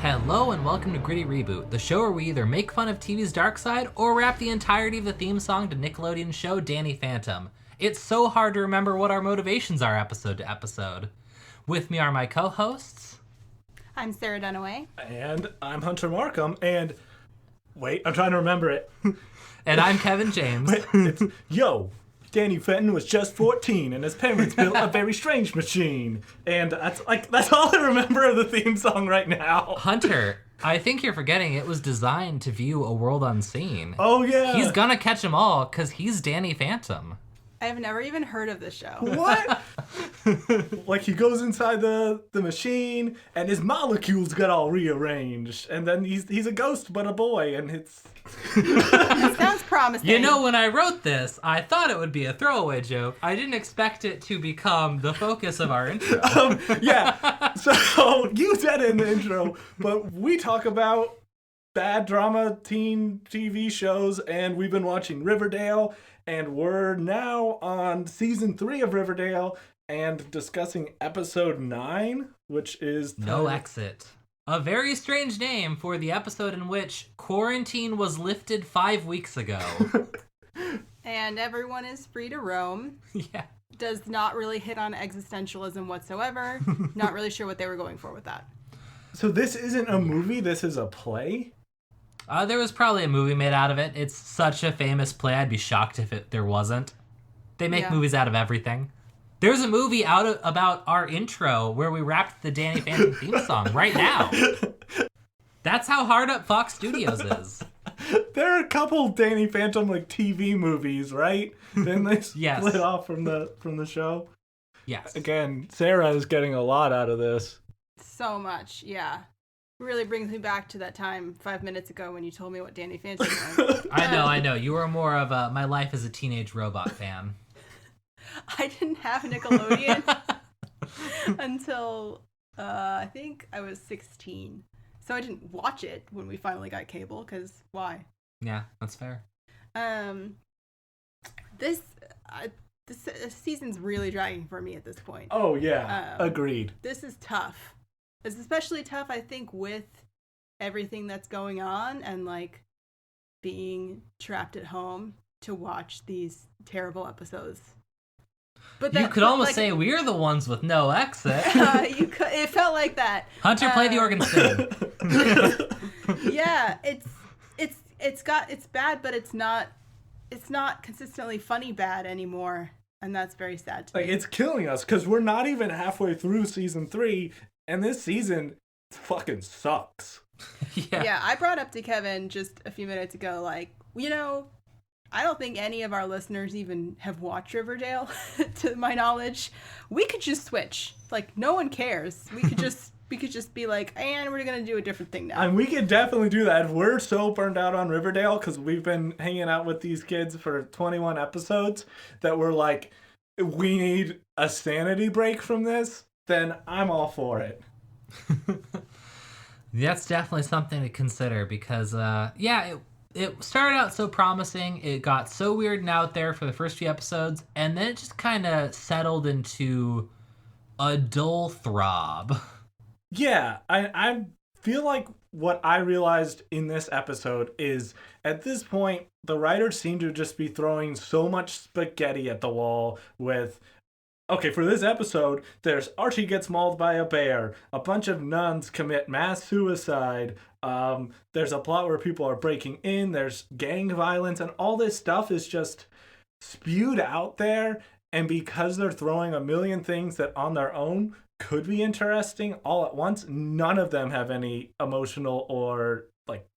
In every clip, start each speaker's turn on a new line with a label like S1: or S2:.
S1: Hello and welcome to Gritty Reboot, the show where we either make fun of TV's dark side or rap the entirety of the theme song to Nickelodeon's show Danny Phantom. It's so hard to remember what our motivations are episode to episode. With me are my co-hosts.
S2: I'm Sarah Dunaway.
S3: And I'm Hunter Markham, and... Wait, I'm trying to remember it.
S1: And I'm Kevin James.
S3: Yo, Danny Fenton was just 14, and his parents built a very strange machine. And that's all I remember of the theme song right now.
S1: Hunter, I think you're forgetting it was designed to view a world unseen.
S3: Oh, yeah.
S1: He's gonna catch them all, because he's Danny Phantom.
S2: I've never even heard of this show.
S3: What? Like, he goes inside the machine, and his molecules get all rearranged. And then he's a ghost, but a boy, and it's...
S2: It sounds promising.
S1: You know, when I wrote this, I thought it would be a throwaway joke. I didn't expect it to become the focus of our intro.
S3: Yeah, so you said it in the intro, but we talk about bad drama teen TV shows, and we've been watching Riverdale, and we're now on season 3 of Riverdale and discussing episode 9, which is...
S1: No Exit. A very strange name for the episode in which quarantine was lifted 5 weeks ago.
S2: And everyone is free to roam.
S1: Yeah.
S2: Does not really hit on existentialism whatsoever. Not really sure what they were going for with that.
S3: So this isn't a movie, this is a play?
S1: There was probably a movie made out of it. It's such a famous play, I'd be shocked if there wasn't. They make movies out of everything. There's a movie about our intro where we rapped the Danny Phantom theme song right now. That's how hard up Fox Studios is.
S3: There are a couple Danny Phantom TV movies, right? Then they split off from the show.
S1: Yes.
S3: Again, Sarah is getting a lot out of this.
S2: So much, yeah. Really brings me back to that time 5 minutes ago when you told me what Danny Phantom was.
S1: I know. You were more of a My Life as a Teenage Robot fan.
S2: I didn't have Nickelodeon until I think I was 16. So I didn't watch it when we finally got cable, because why?
S1: Yeah, that's fair.
S2: This season's really dragging for me at this point.
S3: Oh, yeah. Agreed.
S2: This is tough. It's especially tough, I think, with everything that's going on and, being trapped at home to watch these terrible episodes. But
S1: you could almost say we're the ones with no exit.
S2: It felt like that.
S1: Hunter, play the organ sing.
S2: Yeah, it's bad, but it's not consistently funny bad anymore, and that's very sad to me.
S3: It's killing us because we're not even halfway through season 3, and this season fucking sucks.
S2: Yeah, I brought up to Kevin just a few minutes ago, I don't think any of our listeners even have watched Riverdale, to my knowledge. We could just switch. No one cares. We could just be and we're going to do a different thing now.
S3: And we could definitely do that. We're so burned out on Riverdale because we've been hanging out with these kids for 21 episodes that we're we need a sanity break from this, then I'm all for it.
S1: That's definitely something to consider because, it started out so promising, it got so weird and out there for the first few episodes, and then it just kind of settled into a dull throb.
S3: Yeah, I feel like what I realized in this episode is, at this point, the writers seem to just be throwing so much spaghetti at the wall with... Okay, for this episode, there's Archie gets mauled by a bear, a bunch of nuns commit mass suicide, there's a plot where people are breaking in, there's gang violence, and all this stuff is just spewed out there, and because they're throwing a million things that on their own could be interesting all at once, none of them have any emotional or,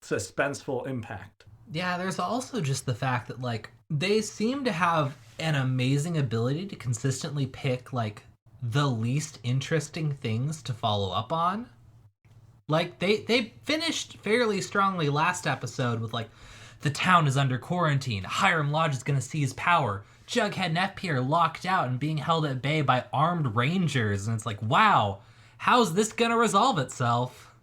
S3: suspenseful impact.
S1: Yeah, there's also just the fact that, they seem to have an amazing ability to consistently pick, the least interesting things to follow up on. They finished fairly strongly last episode with, the town is under quarantine, Hiram Lodge is gonna seize power, Jughead and FP are locked out and being held at bay by armed rangers, and it's wow, how's this gonna resolve itself?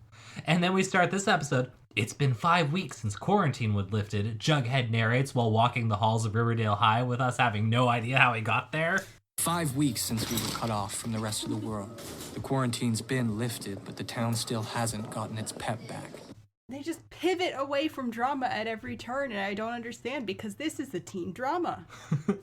S1: And then we start this episode, it's been 5 weeks since quarantine was lifted, Jughead narrates while walking the halls of Riverdale High with us having no idea how he got there.
S4: 5 weeks since we were cut off from the rest of the world. The quarantine's been lifted, but the town still hasn't gotten its pep back.
S2: They just pivot away from drama at every turn, and I don't understand because this is a teen drama.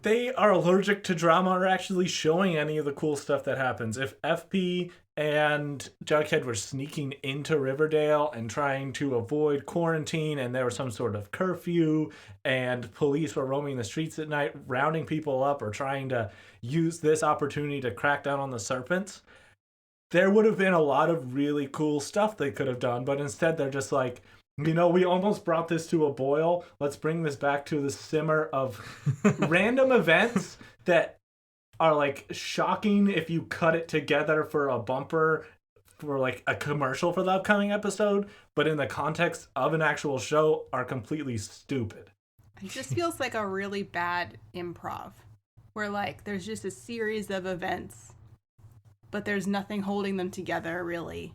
S3: They are allergic to drama or actually showing any of the cool stuff that happens. If FP and Jughead were sneaking into Riverdale and trying to avoid quarantine, and there was some sort of curfew, and police were roaming the streets at night, rounding people up or trying to use this opportunity to crack down on the serpents, there would have been a lot of really cool stuff they could have done, but instead they're just like, we almost brought this to a boil. Let's bring this back to the simmer of random events that are like shocking if you cut it together for a bumper for like a commercial for the upcoming episode, but in the context of an actual show are completely stupid.
S2: It just feels like a really bad improv where like there's just a series of events but there's nothing holding them together, really.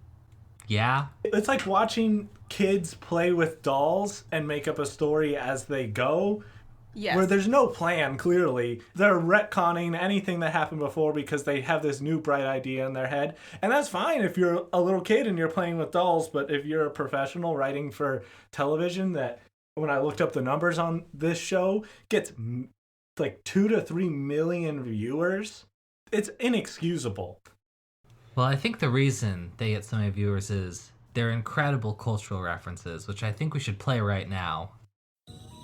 S1: Yeah.
S3: It's like watching kids play with dolls and make up a story as they go.
S2: Yes.
S3: Where there's no plan, clearly. They're retconning anything that happened before because they have this new bright idea in their head. And that's fine if you're a little kid and you're playing with dolls, but if you're a professional writing for television that, when I looked up the numbers on this show, gets like 2 to 3 million viewers, it's inexcusable.
S1: Well, I think the reason they get so many viewers is their incredible cultural references, which I think we should play right now.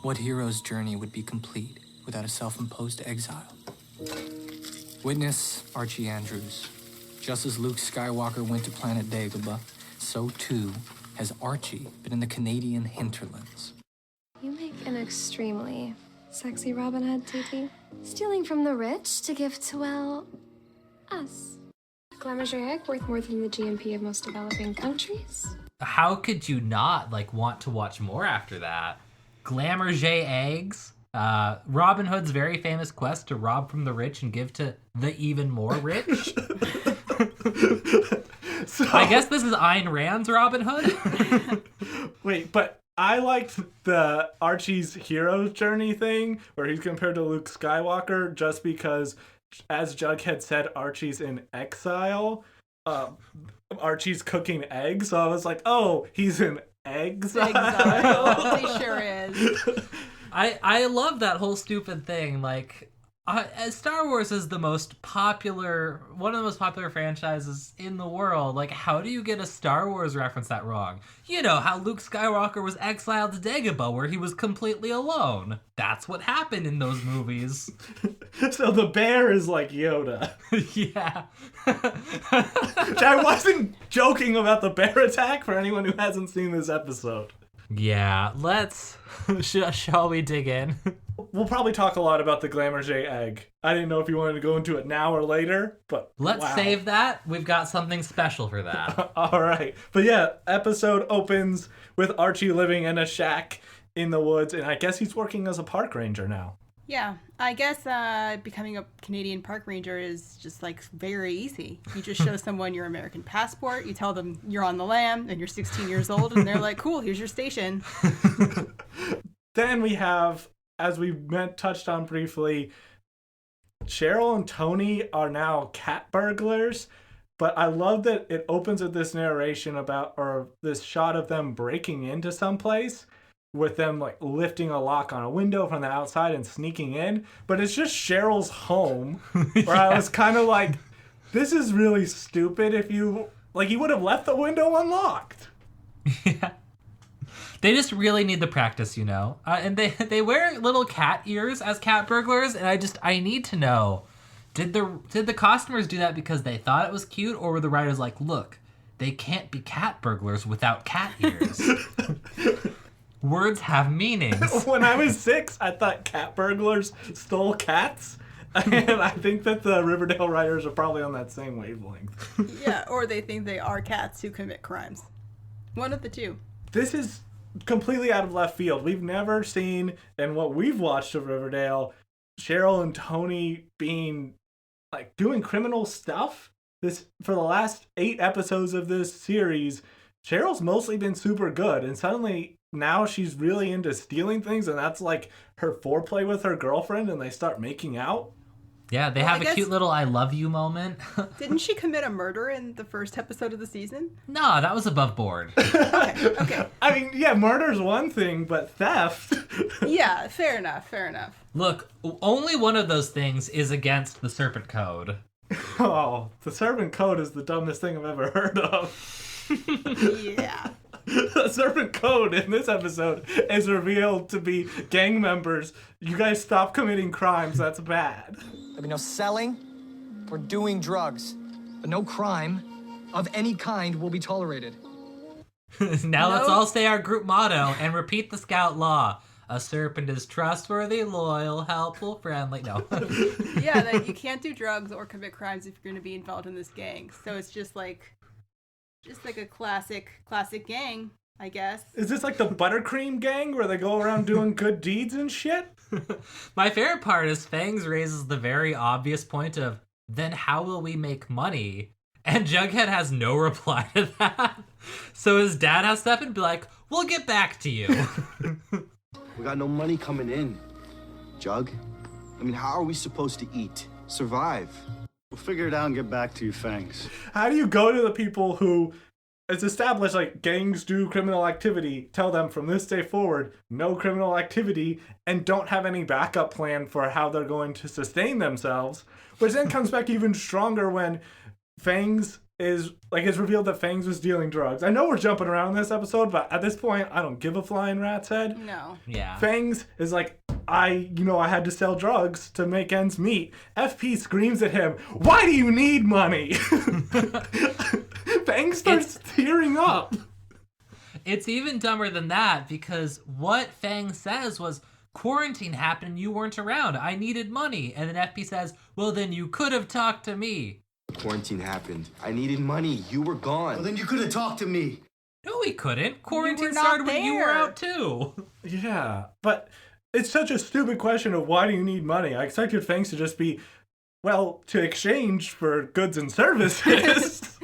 S4: What hero's journey would be complete without a self-imposed exile? Witness Archie Andrews. Just as Luke Skywalker went to planet Dagobah, so too has Archie been in the Canadian hinterlands.
S5: You make an extremely sexy Robin Hood, TT. Stealing from the rich to give to, well, us. Glamour's egg worth more than the GNP of most developing countries.
S1: How could you not want to watch more after that? Glamour J eggs, Robin Hood's very famous quest to rob from the rich and give to the even more rich.
S3: So,
S1: I guess this is Ayn Rand's Robin Hood.
S3: Wait, but I liked the Archie's hero's journey thing where he's compared to Luke Skywalker just because, as Jughead said, Archie's in exile. Archie's cooking eggs, so I was like, oh, he's in exile.
S2: He sure is.
S1: I love that whole stupid thing. Star Wars is one of the most popular franchises in the world. How do you get a Star Wars reference that wrong? You know how Luke Skywalker was exiled to Dagobah, where he was completely alone. That's what happened in those movies.
S3: So the bear is like Yoda.
S1: Yeah.
S3: I wasn't joking about the bear attack for anyone who hasn't seen this episode.
S1: Yeah, shall we dig in?
S3: We'll probably talk a lot about the Glamour J egg. I didn't know if you wanted to go into it now or later, but
S1: let's
S3: wow.
S1: save that. We've got something special for that.
S3: All right. But yeah, episode opens with Archie living in a shack in the woods, and I guess he's working as a park ranger now.
S2: Yeah, I guess becoming a Canadian park ranger is just very easy. You just show someone your American passport, you tell them you're on the lam and you're 16 years old, and they're like, cool, here's your station.
S3: Then we have, as we touched on briefly, Cheryl and Tony are now cat burglars, but I love that it opens with this narration or this shot of them breaking into someplace, with them lifting a lock on a window from the outside and sneaking in, but it's just Cheryl's home, where yeah. I was kind of like, this is really stupid. If you he would have left the window unlocked.
S1: Yeah. They just really need the practice, and they wear little cat ears as cat burglars, and I need to know, did the costumers do that because they thought it was cute, or were the writers like, look, they can't be cat burglars without cat ears? Words have meanings.
S3: When I was 6, I thought cat burglars stole cats. And I think that the Riverdale writers are probably on that same wavelength.
S2: Yeah, or they think they are cats who commit crimes. One of the two.
S3: This is completely out of left field. We've never seen, in what we've watched of Riverdale, Cheryl and Tony being, doing criminal stuff. For the last 8 episodes of this series, Cheryl's mostly been super good, and suddenly now she's really into stealing things, and that's her foreplay with her girlfriend, and they start making out.
S1: Yeah, they have a cute little I love you moment.
S2: Didn't she commit a murder in the first episode of the season?
S1: No, that was above board.
S2: Okay.
S3: I mean, yeah, murder's one thing, but theft.
S2: Yeah, fair enough.
S1: Look, only one of those things is against the Serpent Code.
S3: Oh, the Serpent Code is the dumbest thing I've ever heard of.
S2: Yeah.
S3: The Serpent Code in this episode is revealed to be gang members. You guys stop committing crimes. That's bad.
S4: There'll be no selling or doing drugs, but no crime of any kind will be tolerated.
S1: Now let's all say our group motto and repeat the Scout law. A serpent is trustworthy, loyal, helpful, friendly. No.
S2: Yeah, that you can't do drugs or commit crimes if you're going to be involved in this gang. So it's just like a classic gang, I guess.
S3: Is this like the Buttercream gang where they go around doing good deeds and shit?
S1: My favorite part is Fangs raises the very obvious point of, then how will we make money? And Jughead has no reply to that. So his dad has to step in and be like, we'll get back to you.
S6: We got no money coming in. Jug, I mean, how are we supposed to eat? Survive?
S7: We'll figure it out and get back to you, Fangs.
S3: How do you go to the people who it's established like gangs do criminal activity, tell them from this day forward, no criminal activity, and don't have any backup plan for how they're going to sustain themselves, which then comes back even stronger when Fangs is like it's revealed that Fangs was dealing drugs. I know we're jumping around in this episode, but at this point, I don't give a flying rat's head.
S2: No.
S1: Yeah.
S3: Fangs is like, I had to sell drugs to make ends meet. FP screams at him, why do you need money? Fangs starts tearing up.
S1: It's even dumber than that because what Fang says was, quarantine happened and you weren't around. I needed money. And then FP says, well, then you could have talked to me.
S6: Quarantine happened. I needed money. You were gone.
S7: Well, then you could have talked to me.
S1: No, we couldn't. Quarantine
S2: not
S1: started when you were
S2: there.
S1: out too.
S3: Yeah, but it's such a stupid question of why do you need money? I expected Fangs to just be, well, to exchange for goods and services.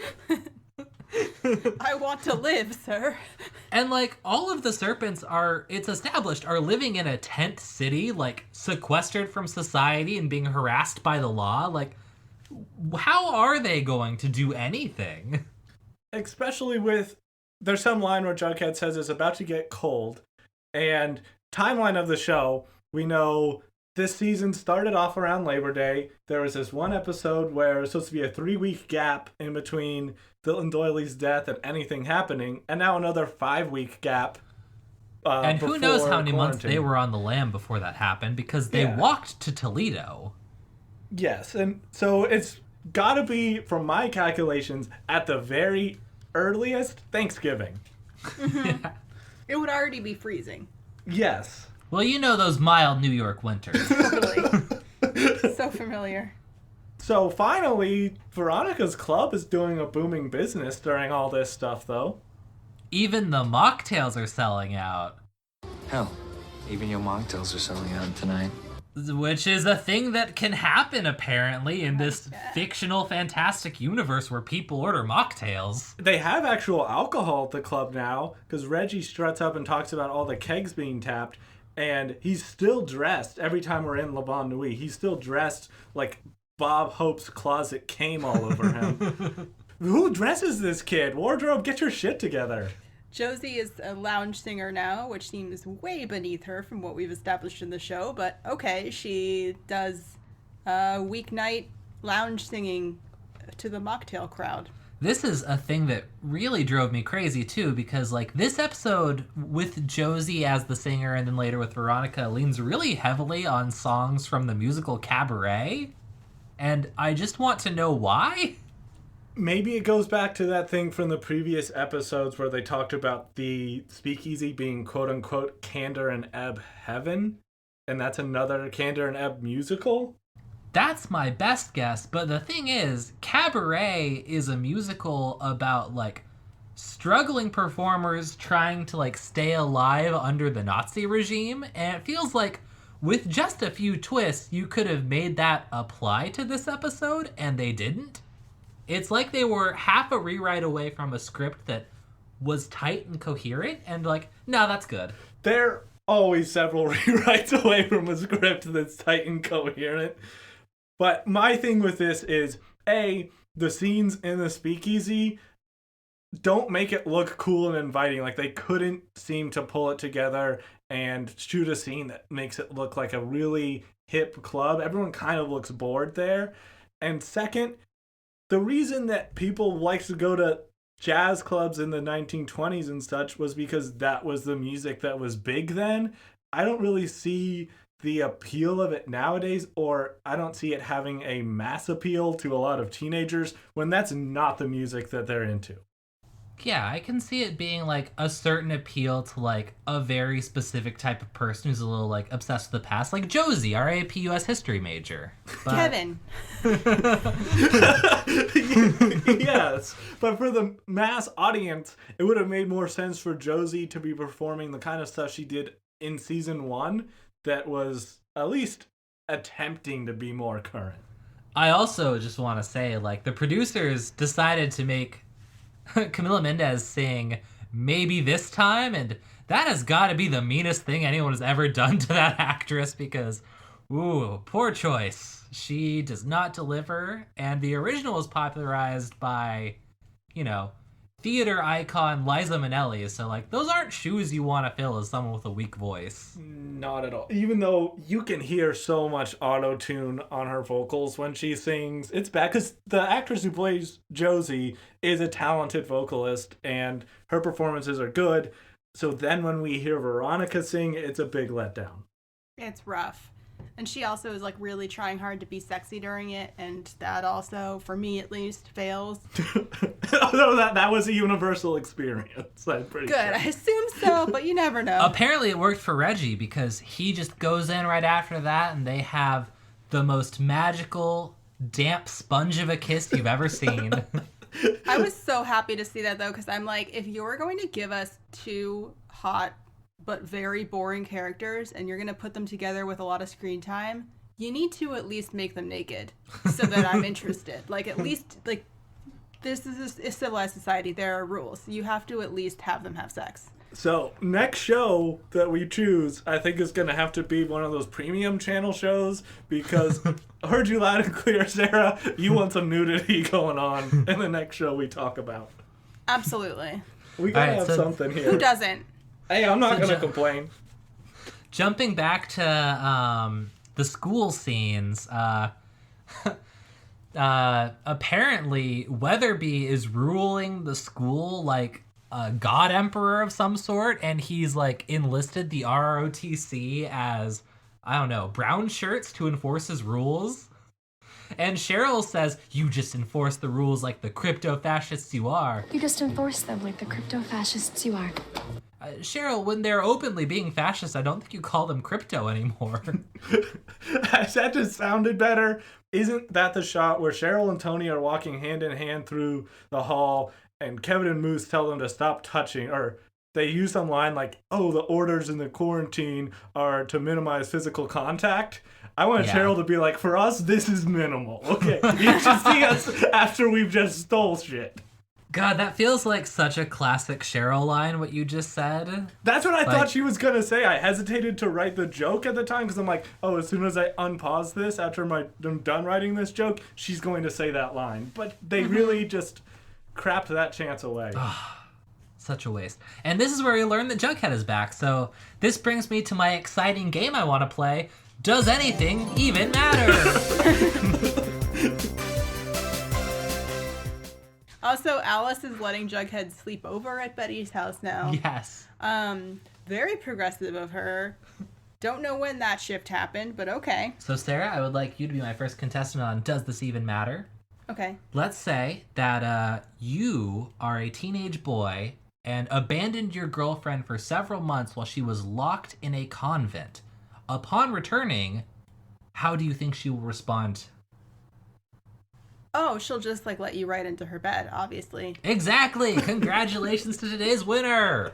S2: I want to live, sir.
S1: And like all of the serpents it's established, are living in a tent city, like sequestered from society and being harassed by the law. Like, how are they going to do anything?
S3: Especially with, there's some line where Jughead says it's about to get cold, and timeline of the show, we know this season started off around Labor Day. There was this one episode where it was supposed to be a 3-week gap in between Dylan Doyley's death and anything happening, and now another 5-week gap.
S1: And who knows how many months
S3: quarantine.
S1: they were on the lam before that happened, because they walked to Toledo.
S3: Yes, and so it's gotta be, from my calculations, at the very earliest, Thanksgiving.
S1: Yeah.
S2: It would already be freezing.
S3: Yes.
S1: Well, you know those mild New York winters.
S2: Totally. So familiar.
S3: So finally, Veronica's club is doing a booming business during all this stuff, though.
S1: Even the mocktails are selling out.
S4: Hell, even your mocktails are selling out tonight.
S1: Which is a thing that can happen, apparently, in this fictional, fantastic universe where people order mocktails.
S3: They have actual alcohol at the club now, because Reggie struts up and talks about all the kegs being tapped, and he's still dressed every time we're in Le Bon Nuit. He's still dressed like Bob Hope's closet came all over him. Who dresses this kid? Wardrobe, get your shit together.
S2: Josie is a lounge singer now, which seems way beneath her from what we've established in the show, but okay, she does weeknight lounge singing to the mocktail crowd.
S1: This is a thing that really drove me crazy, too, because, like, this episode with Josie as the singer and then later with Veronica leans really heavily on songs from the musical Cabaret, and I just want to know why.
S3: Maybe it goes back to that thing from the previous episodes where they talked about the speakeasy being quote-unquote Candor and Ebb heaven, and that's another Candor and Ebb musical?
S1: That's my best guess, but the thing is, Cabaret is a musical about, like, struggling performers trying to, like, stay alive under the Nazi regime, and it feels like with just a few twists, you could have made that apply to this episode, and they didn't. It's like they were half a rewrite away from a script that was tight and coherent, and like, no, that's good.
S3: They're always several rewrites away from a script that's tight and coherent. But my thing with this is, A, the scenes in the speakeasy don't make it look cool and inviting. Like, they couldn't seem to pull it together and shoot a scene that makes it look like a really hip club. Everyone kind of looks bored there. And second, the reason that people liked to go to jazz clubs in the 1920s and such was because that was the music that was big then. I don't really see the appeal of it nowadays, or I don't see it having a mass appeal to a lot of teenagers when that's not the music that they're into.
S1: Yeah, I can see it being like a certain appeal to like a very specific type of person who's a little like obsessed with the past, like Josie, our AP US history major. But...
S2: Kevin.
S3: Yes, but for the mass audience, it would have made more sense for Josie to be performing the kind of stuff she did in season 1 that was at least attempting to be more current.
S1: I also just want to say, like, the producers decided to make Camila Mendez sing Maybe This Time, and that has got to be the meanest thing anyone has ever done to that actress, because, ooh, poor choice. She does not deliver, and the original was popularized by, you know, theater icon Liza Minnelli, so, like, those aren't shoes you want to fill as someone with a weak voice.
S3: Not at all. Even though you can hear so much auto-tune on her vocals when she sings, it's bad, because the actress who plays Josie is a talented vocalist, and her performances are good, so then when we hear Veronica sing, it's a big letdown.
S2: It's rough. And she also is like really trying hard to be sexy during it, and that also, for me at least, fails.
S3: Although that was a universal experience, I'm pretty
S2: Good,
S3: sure.
S2: I assume so, but you never know.
S1: Apparently it worked for Reggie, because he just goes in right after that, and they have the most magical, damp sponge of a kiss you've ever seen.
S2: I was so happy to see that, though, because I'm like, if you're going to give us two hot but very boring characters, and you're going to put them together with a lot of screen time, you need to at least make them naked so that I'm interested. Like, at least, like, this is a civilized society. There are rules. You have to at least have them have sex.
S3: So, next show that we choose, I think is going to have to be one of those premium channel shows, because I heard you loud and clear, Sarah, you want some nudity going on in the next show we talk about.
S2: Absolutely.
S3: We got to
S1: Alright,
S3: have
S1: so
S3: something here.
S2: Who doesn't?
S3: Hey, I'm not going to complain.
S1: Jumping back to the school scenes, apparently Weatherby is ruling the school like a god emperor of some sort, and he's like enlisted the ROTC as, I don't know, brown shirts to enforce his rules. And Cheryl says, you just enforce the rules like the crypto-fascists you are.
S5: You just enforce them like the crypto-fascists you are.
S1: Cheryl, when they're openly being fascist, I don't think you call them crypto anymore.
S3: That just sounded better. Isn't that the shot where Cheryl and Tony are walking hand in hand through the hall, and Kevin and Moose tell them to stop touching, or they use some line like, oh, the orders in the quarantine are to minimize physical contact? I want Cheryl to be like, for us, this is minimal. Okay, you should see us after we've just stole shit.
S1: God, that feels like such a classic Cheryl line, what you just said.
S3: That's what I thought she was going to say. I hesitated to write the joke at the time because I'm like, oh, as soon as I unpause this after I'm done writing this joke, she's going to say that line. But they really just crapped that chance away.
S1: Such a waste. And this is where we learn that Jughead is back. So this brings me to my exciting game I want to play. Does anything even matter?
S2: Also, Alice is letting Jughead sleep over at Betty's house now.
S1: Yes.
S2: Very progressive of her. Don't know when that shift happened, but okay.
S1: So Sarah, I would like you to be my first contestant on Does This Even Matter?
S2: Okay.
S1: Let's say that you are a teenage boy and abandoned your girlfriend for several months while she was locked in a convent. Upon returning, how do you think she will respond?
S2: Oh, she'll just like let you right into her bed, obviously.
S1: Exactly. Congratulations to today's winner.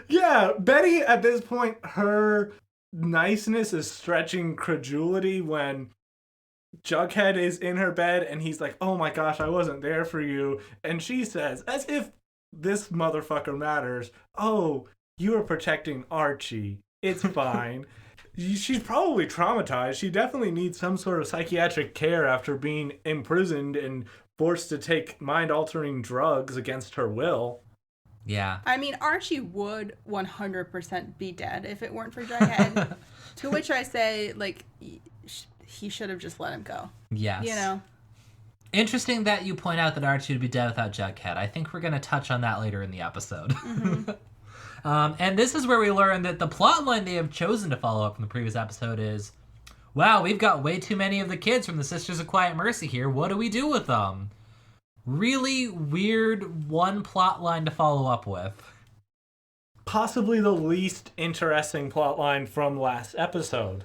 S3: Yeah, Betty, at this point, her niceness is stretching credulity when Jughead is in her bed and he's like, oh my gosh, I wasn't there for you. And she says, as if this motherfucker matters, oh, you were protecting Archie. It's fine. She's probably traumatized. She definitely needs some sort of psychiatric care after being imprisoned and forced to take mind-altering drugs against her will.
S1: Yeah.
S2: I mean, Archie would 100% be dead if it weren't for Jughead. To which I say, like, he should have just let him go.
S1: Yes.
S2: You know?
S1: Interesting that you point out that Archie would be dead without Jughead. I think we're going to touch on that later in the episode.
S2: Mm-hmm.
S1: And this is where we learn that the plot line they have chosen to follow up from the previous episode is, wow, we've got way too many of the kids from the Sisters of Quiet Mercy here. What do we do with them? Really weird one plot line to follow up with.
S3: Possibly the least interesting plot line from last episode.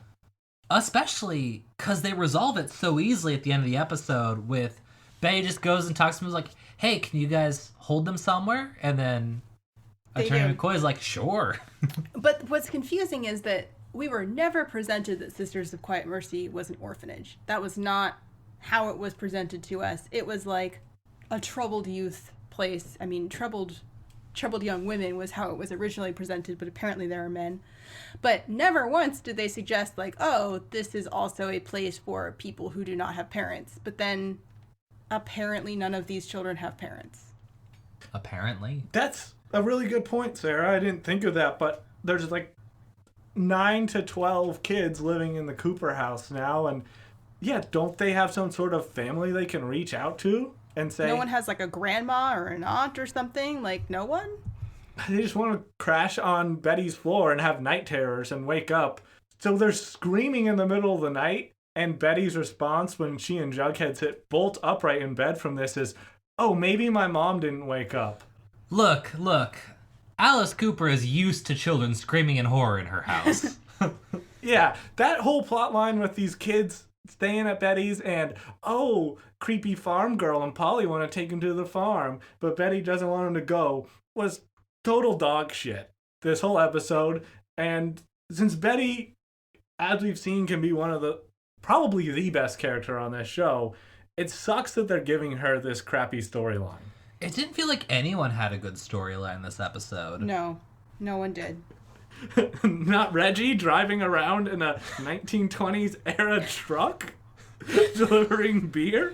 S1: Especially because they resolve it so easily at the end of the episode with Betty just goes and talks to him like, hey, can you guys hold them somewhere? And then Attorney McCoy is like, sure.
S2: But what's confusing is that we were never presented that Sisters of Quiet Mercy was an orphanage. That was not how it was presented to us. It was like a troubled youth place. I mean, troubled young women was how it was originally presented, but apparently there are men. But never once did they suggest, like, oh, this is also a place for people who do not have parents. But then apparently none of these children have parents.
S1: Apparently.
S3: That's a really good point, Sarah. I didn't think of that, but there's like 9 to 12 kids living in the Cooper house now, and yeah, don't they have some sort of family they can reach out to and say...
S2: No one has like a grandma or an aunt or something? Like, no one?
S3: They just want to crash on Betty's floor and have night terrors and wake up. So they're screaming in the middle of the night, and Betty's response when she and Jughead sit bolt upright in bed from this is, oh, maybe my mom didn't wake up.
S1: Look. Alice Cooper is used to children screaming in horror in her house.
S3: Yeah, that whole plot line with these kids staying at Betty's and, oh, creepy farm girl and Polly want to take him to the farm, but Betty doesn't want him to go, was total dog shit this whole episode. And since Betty, as we've seen, can be one of the, probably the best character on this show, it sucks that they're giving her this crappy storyline.
S1: It didn't feel like anyone had a good storyline this episode.
S2: No one did.
S3: Not Reggie driving around in a 1920s era truck delivering beer?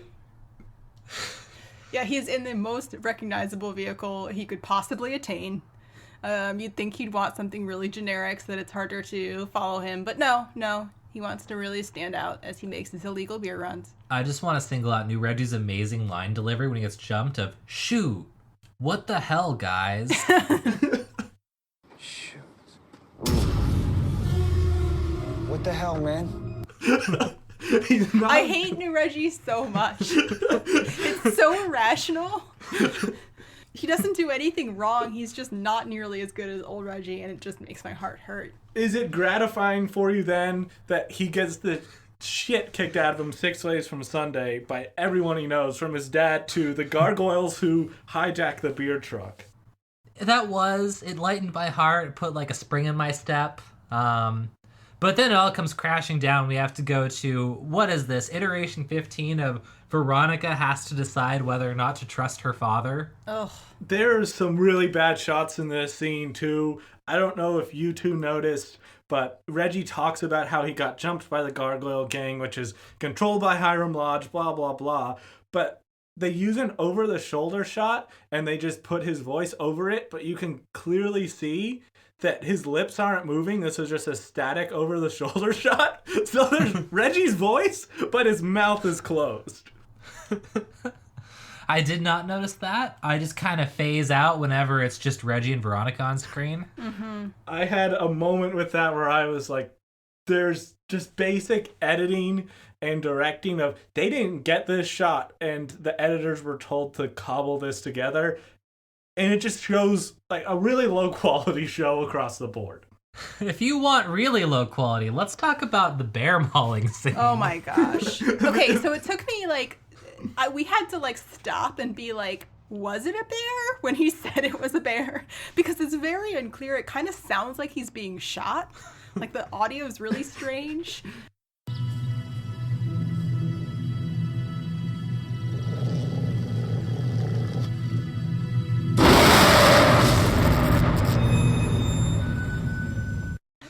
S2: Yeah, he's in the most recognizable vehicle he could possibly attain. You'd think he'd want something really generic so that it's harder to follow him, but no. He wants to really stand out as he makes his illegal beer runs.
S1: I just want to single out New Reggie's amazing line delivery when he gets jumped of, shoot, what the hell, guys?
S8: Shoot. What the hell, man?
S3: He's not...
S2: I hate New Reggie so much. It's so irrational. He doesn't do anything wrong. He's just not nearly as good as old Reggie, and it just makes my heart hurt.
S3: Is it gratifying for you then that he gets the shit kicked out of him 6 ways from Sunday by everyone he knows, from his dad to the gargoyles who hijack the beer truck?
S1: It lightened my heart, put like a spring in my step. But then it all comes crashing down. We have to go to, what is this, iteration 15 of Veronica has to decide whether or not to trust her father.
S2: Ugh.
S3: There's some really bad shots in this scene too. I don't know if you two noticed, but Reggie talks about how he got jumped by the Gargoyle Gang, which is controlled by Hiram Lodge, blah, blah, blah. But they use an over-the-shoulder shot, and they just put his voice over it, but you can clearly see that his lips aren't moving. This is just a static over-the-shoulder shot. So there's Reggie's voice, but his mouth is closed.
S1: I did not notice that. I just kind of phase out whenever it's just Reggie and Veronica on screen.
S2: Mm-hmm.
S3: I had a moment with that where I was like, there's just basic editing and directing of, they didn't get this shot and the editors were told to cobble this together. And it just shows like a really low quality show across the board.
S1: If you want really low quality, let's talk about the bear mauling scene.
S2: Oh my gosh. Okay, so it took me like, we had to like stop and be like, was it a bear when he said it was a bear? Because it's very unclear. It kind of sounds like he's being shot. Like the audio is really strange.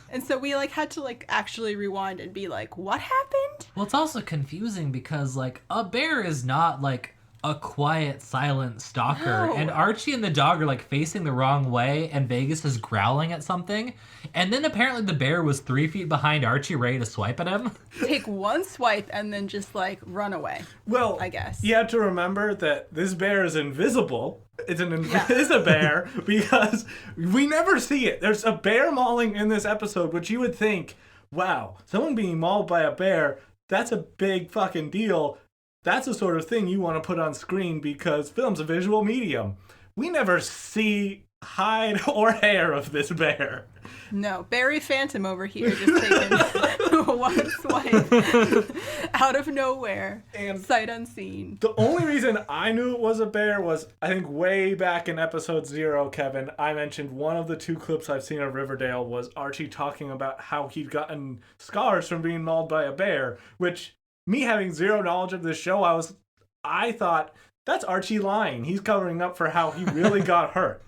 S2: And so we like had to like actually rewind and be like, what happened?
S1: Well, it's also confusing because like a bear is not like a quiet, silent stalker,
S2: No.
S1: and Archie and the dog are like facing the wrong way, and Vegas is growling at something, and then apparently the bear was 3 feet behind Archie, ready to swipe at him.
S2: Take one swipe and then just like run away.
S3: Well,
S2: I guess.
S3: you have to remember that this bear is invisible. It's an bear because we never see it. There's a bear mauling in this episode, which you would think, wow, someone being mauled by a bear, that's a big fucking deal. That's the sort of thing you want to put on screen because film's a visual medium. We never see hide or hair of this bear.
S2: No, Barry Phantom over here just taking one swipe out of nowhere,
S3: And
S2: sight unseen.
S3: the only reason I knew it was a bear was, I think, way back in episode 0, Kevin, I mentioned one of the 2 clips I've seen of Riverdale was Archie talking about how he'd gotten scars from being mauled by a bear, which, me having zero knowledge of this show, I thought, that's Archie lying. He's covering up for how he really got hurt.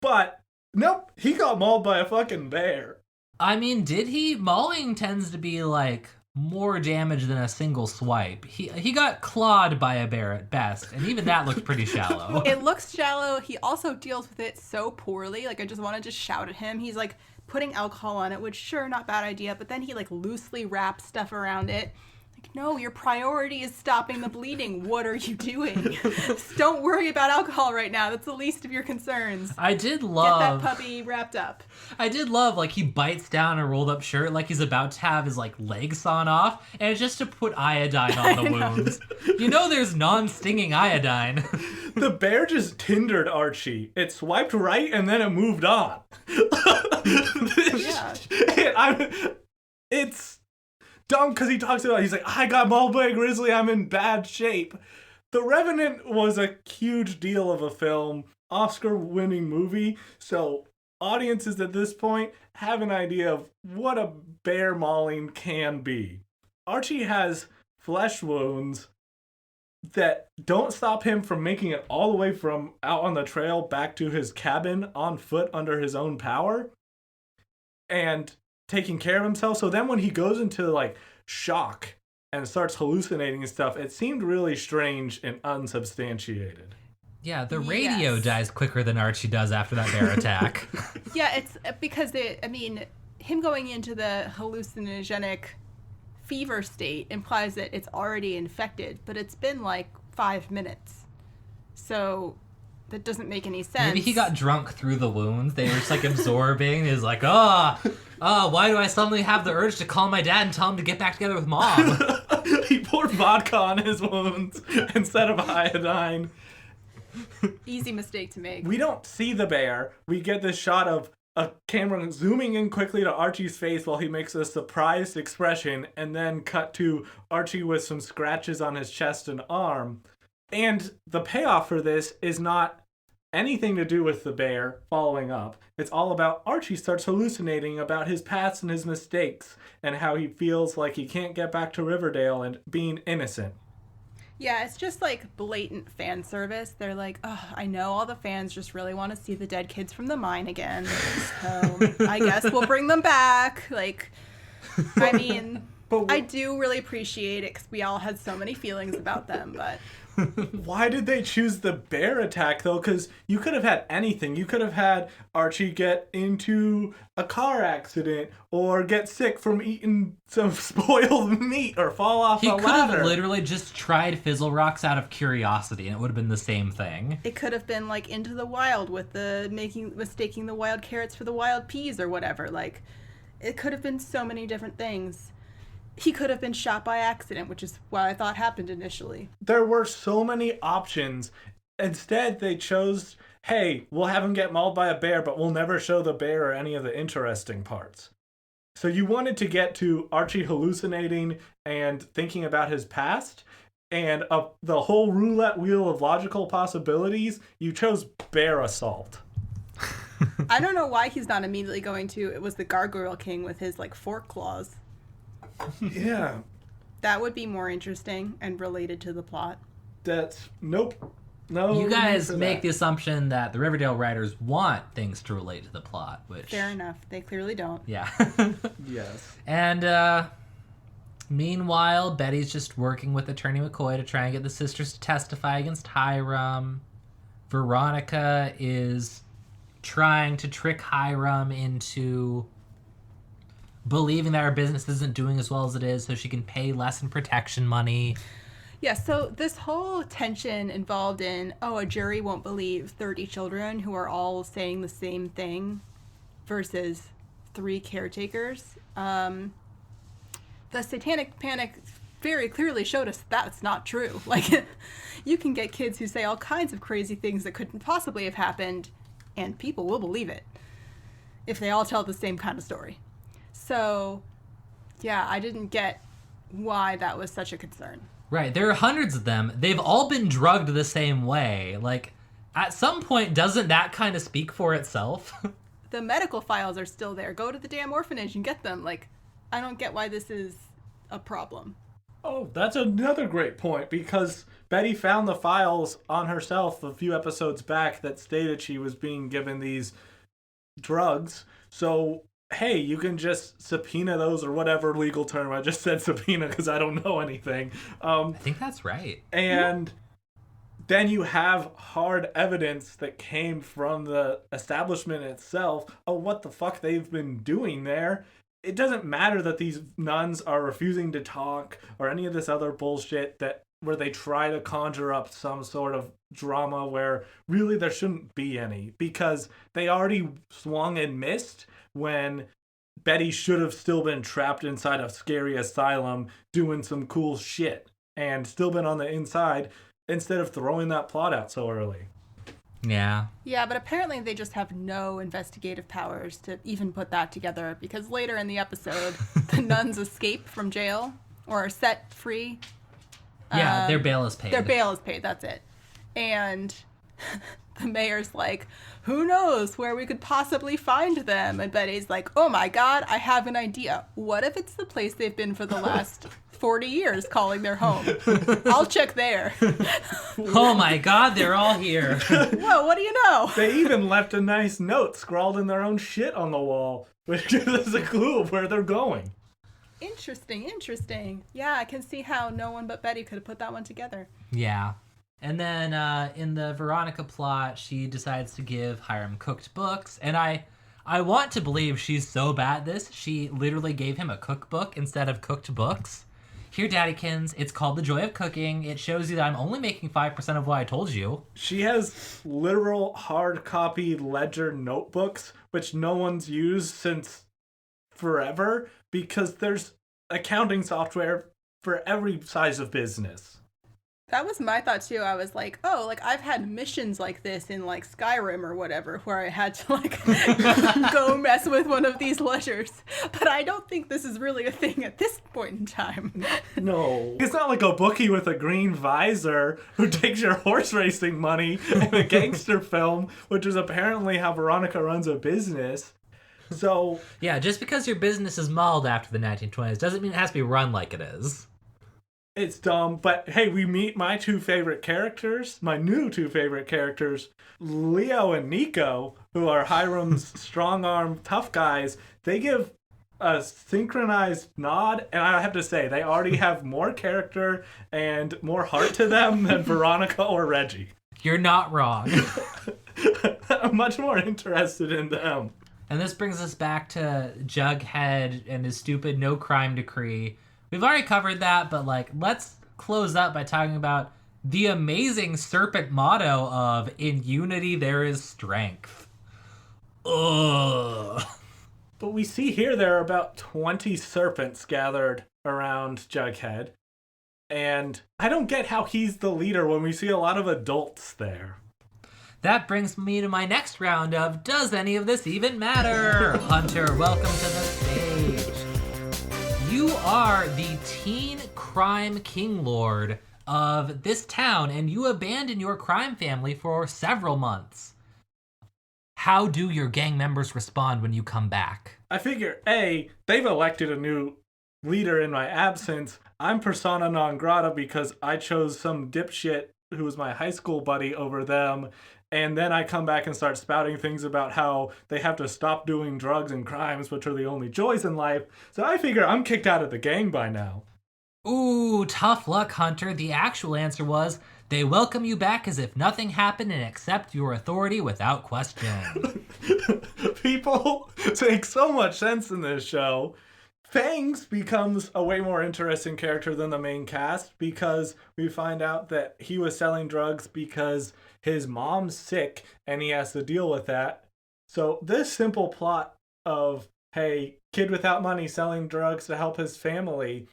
S3: But, nope, he got mauled by a fucking bear.
S1: I mean, did he? Mauling tends to be like more damage than a single swipe. He got clawed by a bear at best, and even that looks pretty shallow.
S2: It looks shallow. He also deals with it so poorly. Like, I just want to just shout at him. He's like putting alcohol on it, which sure, not bad idea, but then he like loosely wraps stuff around it. Like, no, your priority is stopping the bleeding. What are you doing? Just don't worry about alcohol right now. That's the least of your concerns.
S1: I did love...
S2: Get that puppy wrapped up.
S1: I did love, like, he bites down a rolled up shirt like he's about to have his, like, leg sawn off, and it's just to put iodine on the wounds. You know there's non-stinging iodine.
S3: The bear just Tindered Archie. It swiped right and then it moved on.
S2: Yeah.
S3: It's dumb because he talks about, he's like, I got mauled by a grizzly, I'm in bad shape. The Revenant was a huge deal of a film, Oscar-winning movie, so audiences at this point have an idea of what a bear mauling can be. Archie has flesh wounds that don't stop him from making it all the way from out on the trail back to his cabin on foot under his own power and taking care of himself. So then when he goes into like shock and starts hallucinating and stuff, it seemed really strange and unsubstantiated.
S1: Yeah, the radio
S2: Yes.
S1: dies quicker than Archie does after that bear attack.
S2: Yeah, it's because him going into the hallucinogenic fever state implies that it's already infected, but it's been like 5 minutes. So that doesn't make any sense.
S1: Maybe he got drunk through the wounds. They were just like absorbing. He's like, why do I suddenly have the urge to call my dad and tell him to get back together with mom?
S3: He poured vodka on his wounds instead of iodine.
S2: Easy mistake to make.
S3: We don't see the bear. We get this shot of a camera zooming in quickly to Archie's face while he makes a surprised expression, and then cut to Archie with some scratches on his chest and arm. And the payoff for this is not anything to do with the bear following up. It's all about Archie starts hallucinating about his past and his mistakes and how he feels like he can't get back to Riverdale and being innocent.
S2: Yeah, it's just like blatant fan service. They're like, oh, I know all the fans just really want to see the dead kids from the mine again. So I guess we'll bring them back. Like, I mean, I do really appreciate it because we all had so many feelings about them, but...
S3: Why did they choose the bear attack, though? Because you could have had anything. You could have had Archie get into a car accident or get sick from eating some spoiled meat or fall off a
S1: He
S3: ladder.
S1: could have literally just tried Fizzle Rocks out of curiosity, and it would have been the same thing.
S2: It could have been like Into the Wild with the mistaking the wild carrots for the wild peas or whatever. Like, it could have been so many different things. He could have been shot by accident, which is what I thought happened initially.
S3: There were so many options. Instead, they chose, hey, we'll have him get mauled by a bear, but we'll never show the bear or any of the interesting parts. So you wanted to get to Archie hallucinating and thinking about his past, and the whole roulette wheel of logical possibilities, you chose bear assault.
S2: I don't know why he's not immediately going to, it was the Gargoyle King with his, like, fork claws.
S3: Yeah.
S2: That would be more interesting and related to the plot.
S3: Nope. No.
S1: You
S3: need
S1: guys
S3: for
S1: make
S3: that.
S1: the assumption that the Riverdale writers want things to relate to the plot, which...
S2: Fair enough. They clearly don't.
S1: Yeah.
S3: Yes.
S1: And, meanwhile, Betty's just working with Attorney McCoy to try and get the sisters to testify against Hiram. Veronica is trying to trick Hiram into believing that her business isn't doing as well as it is so she can pay less in protection money.
S2: Yeah, so this whole tension involved in, a jury won't believe 30 children who are all saying the same thing versus 3 caretakers. The Satanic Panic very clearly showed us that's not true. Like, you can get kids who say all kinds of crazy things that couldn't possibly have happened, and people will believe it if they all tell the same kind of story. So, yeah, I didn't get why that was such a concern.
S1: Right, there are hundreds of them. They've all been drugged the same way. Like, at some point, doesn't that kind of speak for itself?
S2: The medical files are still there. Go to the damn orphanage and get them. Like, I don't get why this is a problem.
S3: Oh, that's another great point, because Betty found the files on herself a few episodes back that stated she was being given these drugs. So, hey, you can just subpoena those, or whatever legal term. I just said subpoena because I don't know anything.
S1: I think that's right.
S3: And then you have hard evidence that came from the establishment itself of what the fuck they've been doing there. It doesn't matter that these nuns are refusing to talk or any of this other bullshit where they try to conjure up some sort of drama where really there shouldn't be any, because they already swung and missed when Betty should have still been trapped inside a scary asylum doing some cool shit and still been on the inside instead of throwing that plot out so early.
S1: Yeah.
S2: Yeah, but apparently they just have no investigative powers to even put that together, because later in the episode, the nuns escape from jail or are set free.
S1: Yeah, their bail is paid.
S2: Their bail is paid, that's it. And the mayor's like, who knows where we could possibly find them? And Betty's like, oh my god, I have an idea. What if it's the place they've been for the last 40 years calling their home? I'll check there.
S1: Oh my god, they're all here.
S2: Whoa, what do you know?
S3: They even left a nice note scrawled in their own shit on the wall, which gives us a clue of where they're going.
S2: Interesting. Yeah, I can see how no one but Betty could have put that one together.
S1: Yeah. And then in the Veronica plot, she decides to give Hiram cooked books. And I want to believe she's so bad at this, she literally gave him a cookbook instead of cooked books. Here, Daddykins, it's called The Joy of Cooking. It shows you that I'm only making 5% of what I told you.
S3: She has literal hard copy ledger notebooks, which no one's used since forever, because there's accounting software for every size of business.
S2: That was my thought too. I was like, oh, like I've had missions like this in like Skyrim or whatever, where I had to like go mess with one of these ledgers. But I don't think this is really a thing at this point in time.
S3: No. It's not like a bookie with a green visor who takes your horse racing money in a gangster film, which is apparently how Veronica runs a business. So,
S1: yeah, just because your business is mauled after the 1920s doesn't mean it has to be run like it is.
S3: it's dumb, but hey, we meet my new two favorite characters, Leo and Nico, who are Hiram's strong-arm tough guys. They give a synchronized nod, and I have to say, they already have more character and more heart to them than Veronica or Reggie.
S1: You're not wrong.
S3: I'm much more interested in them.
S1: And this brings us back to Jughead and his stupid no crime decree. We've already covered that, but let's close up by talking about the amazing serpent motto of "In unity there is strength." Ugh.
S3: But we see here there are about 20 serpents gathered around Jughead. And I don't get how he's the leader when we see a lot of adults there.
S1: That brings me to my next round of Does Any of This Even Matter? Hunter, welcome to the stage. You are the teen crime king lord of this town, and you abandon your crime family for several months. How do your gang members respond when you come back?
S3: I figure, A, they've elected a new leader in my absence. I'm persona non grata because I chose some dipshit who was my high school buddy, over them. And then I come back and start spouting things about how they have to stop doing drugs and crimes, which are the only joys in life. So I figure I'm kicked out of the gang by now.
S1: Ooh, tough luck, Hunter. The actual answer was, they welcome you back as if nothing happened and accept your authority without question.
S3: People make so much sense in this show. Fangs becomes a way more interesting character than the main cast because we find out that he was selling drugs because his mom's sick and he has to deal with that. So this simple plot of, hey, kid without money selling drugs to help his family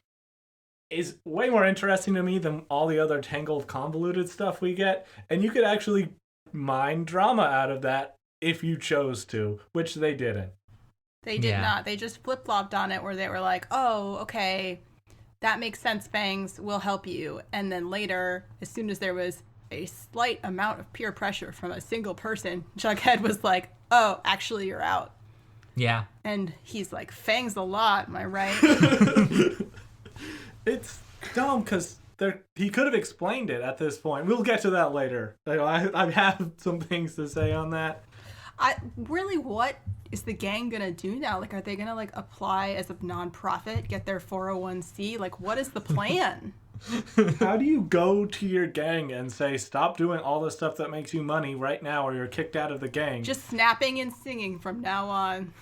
S3: is way more interesting to me than all the other tangled, convoluted stuff we get. And you could actually mine drama out of that if you chose to, which they didn't.
S2: They did not. They just flip-flopped on it where they were like, oh, okay, that makes sense, Fangs, we'll help you. And then later, as soon as there was a slight amount of peer pressure from a single person, Jughead was like, oh, actually, you're out.
S1: Yeah.
S2: And he's like, Fangs a lot, am I right?
S3: It's dumb because he could have explained it at this point. We'll get to that later. I have some things to say on that.
S2: What is the gang gonna do now? Like, are they gonna like apply as a nonprofit, get their 401c? Like, what is the plan?
S3: How do you go to your gang and say, stop doing all the stuff that makes you money right now or you're kicked out of the gang?
S2: Just snapping and singing from now on.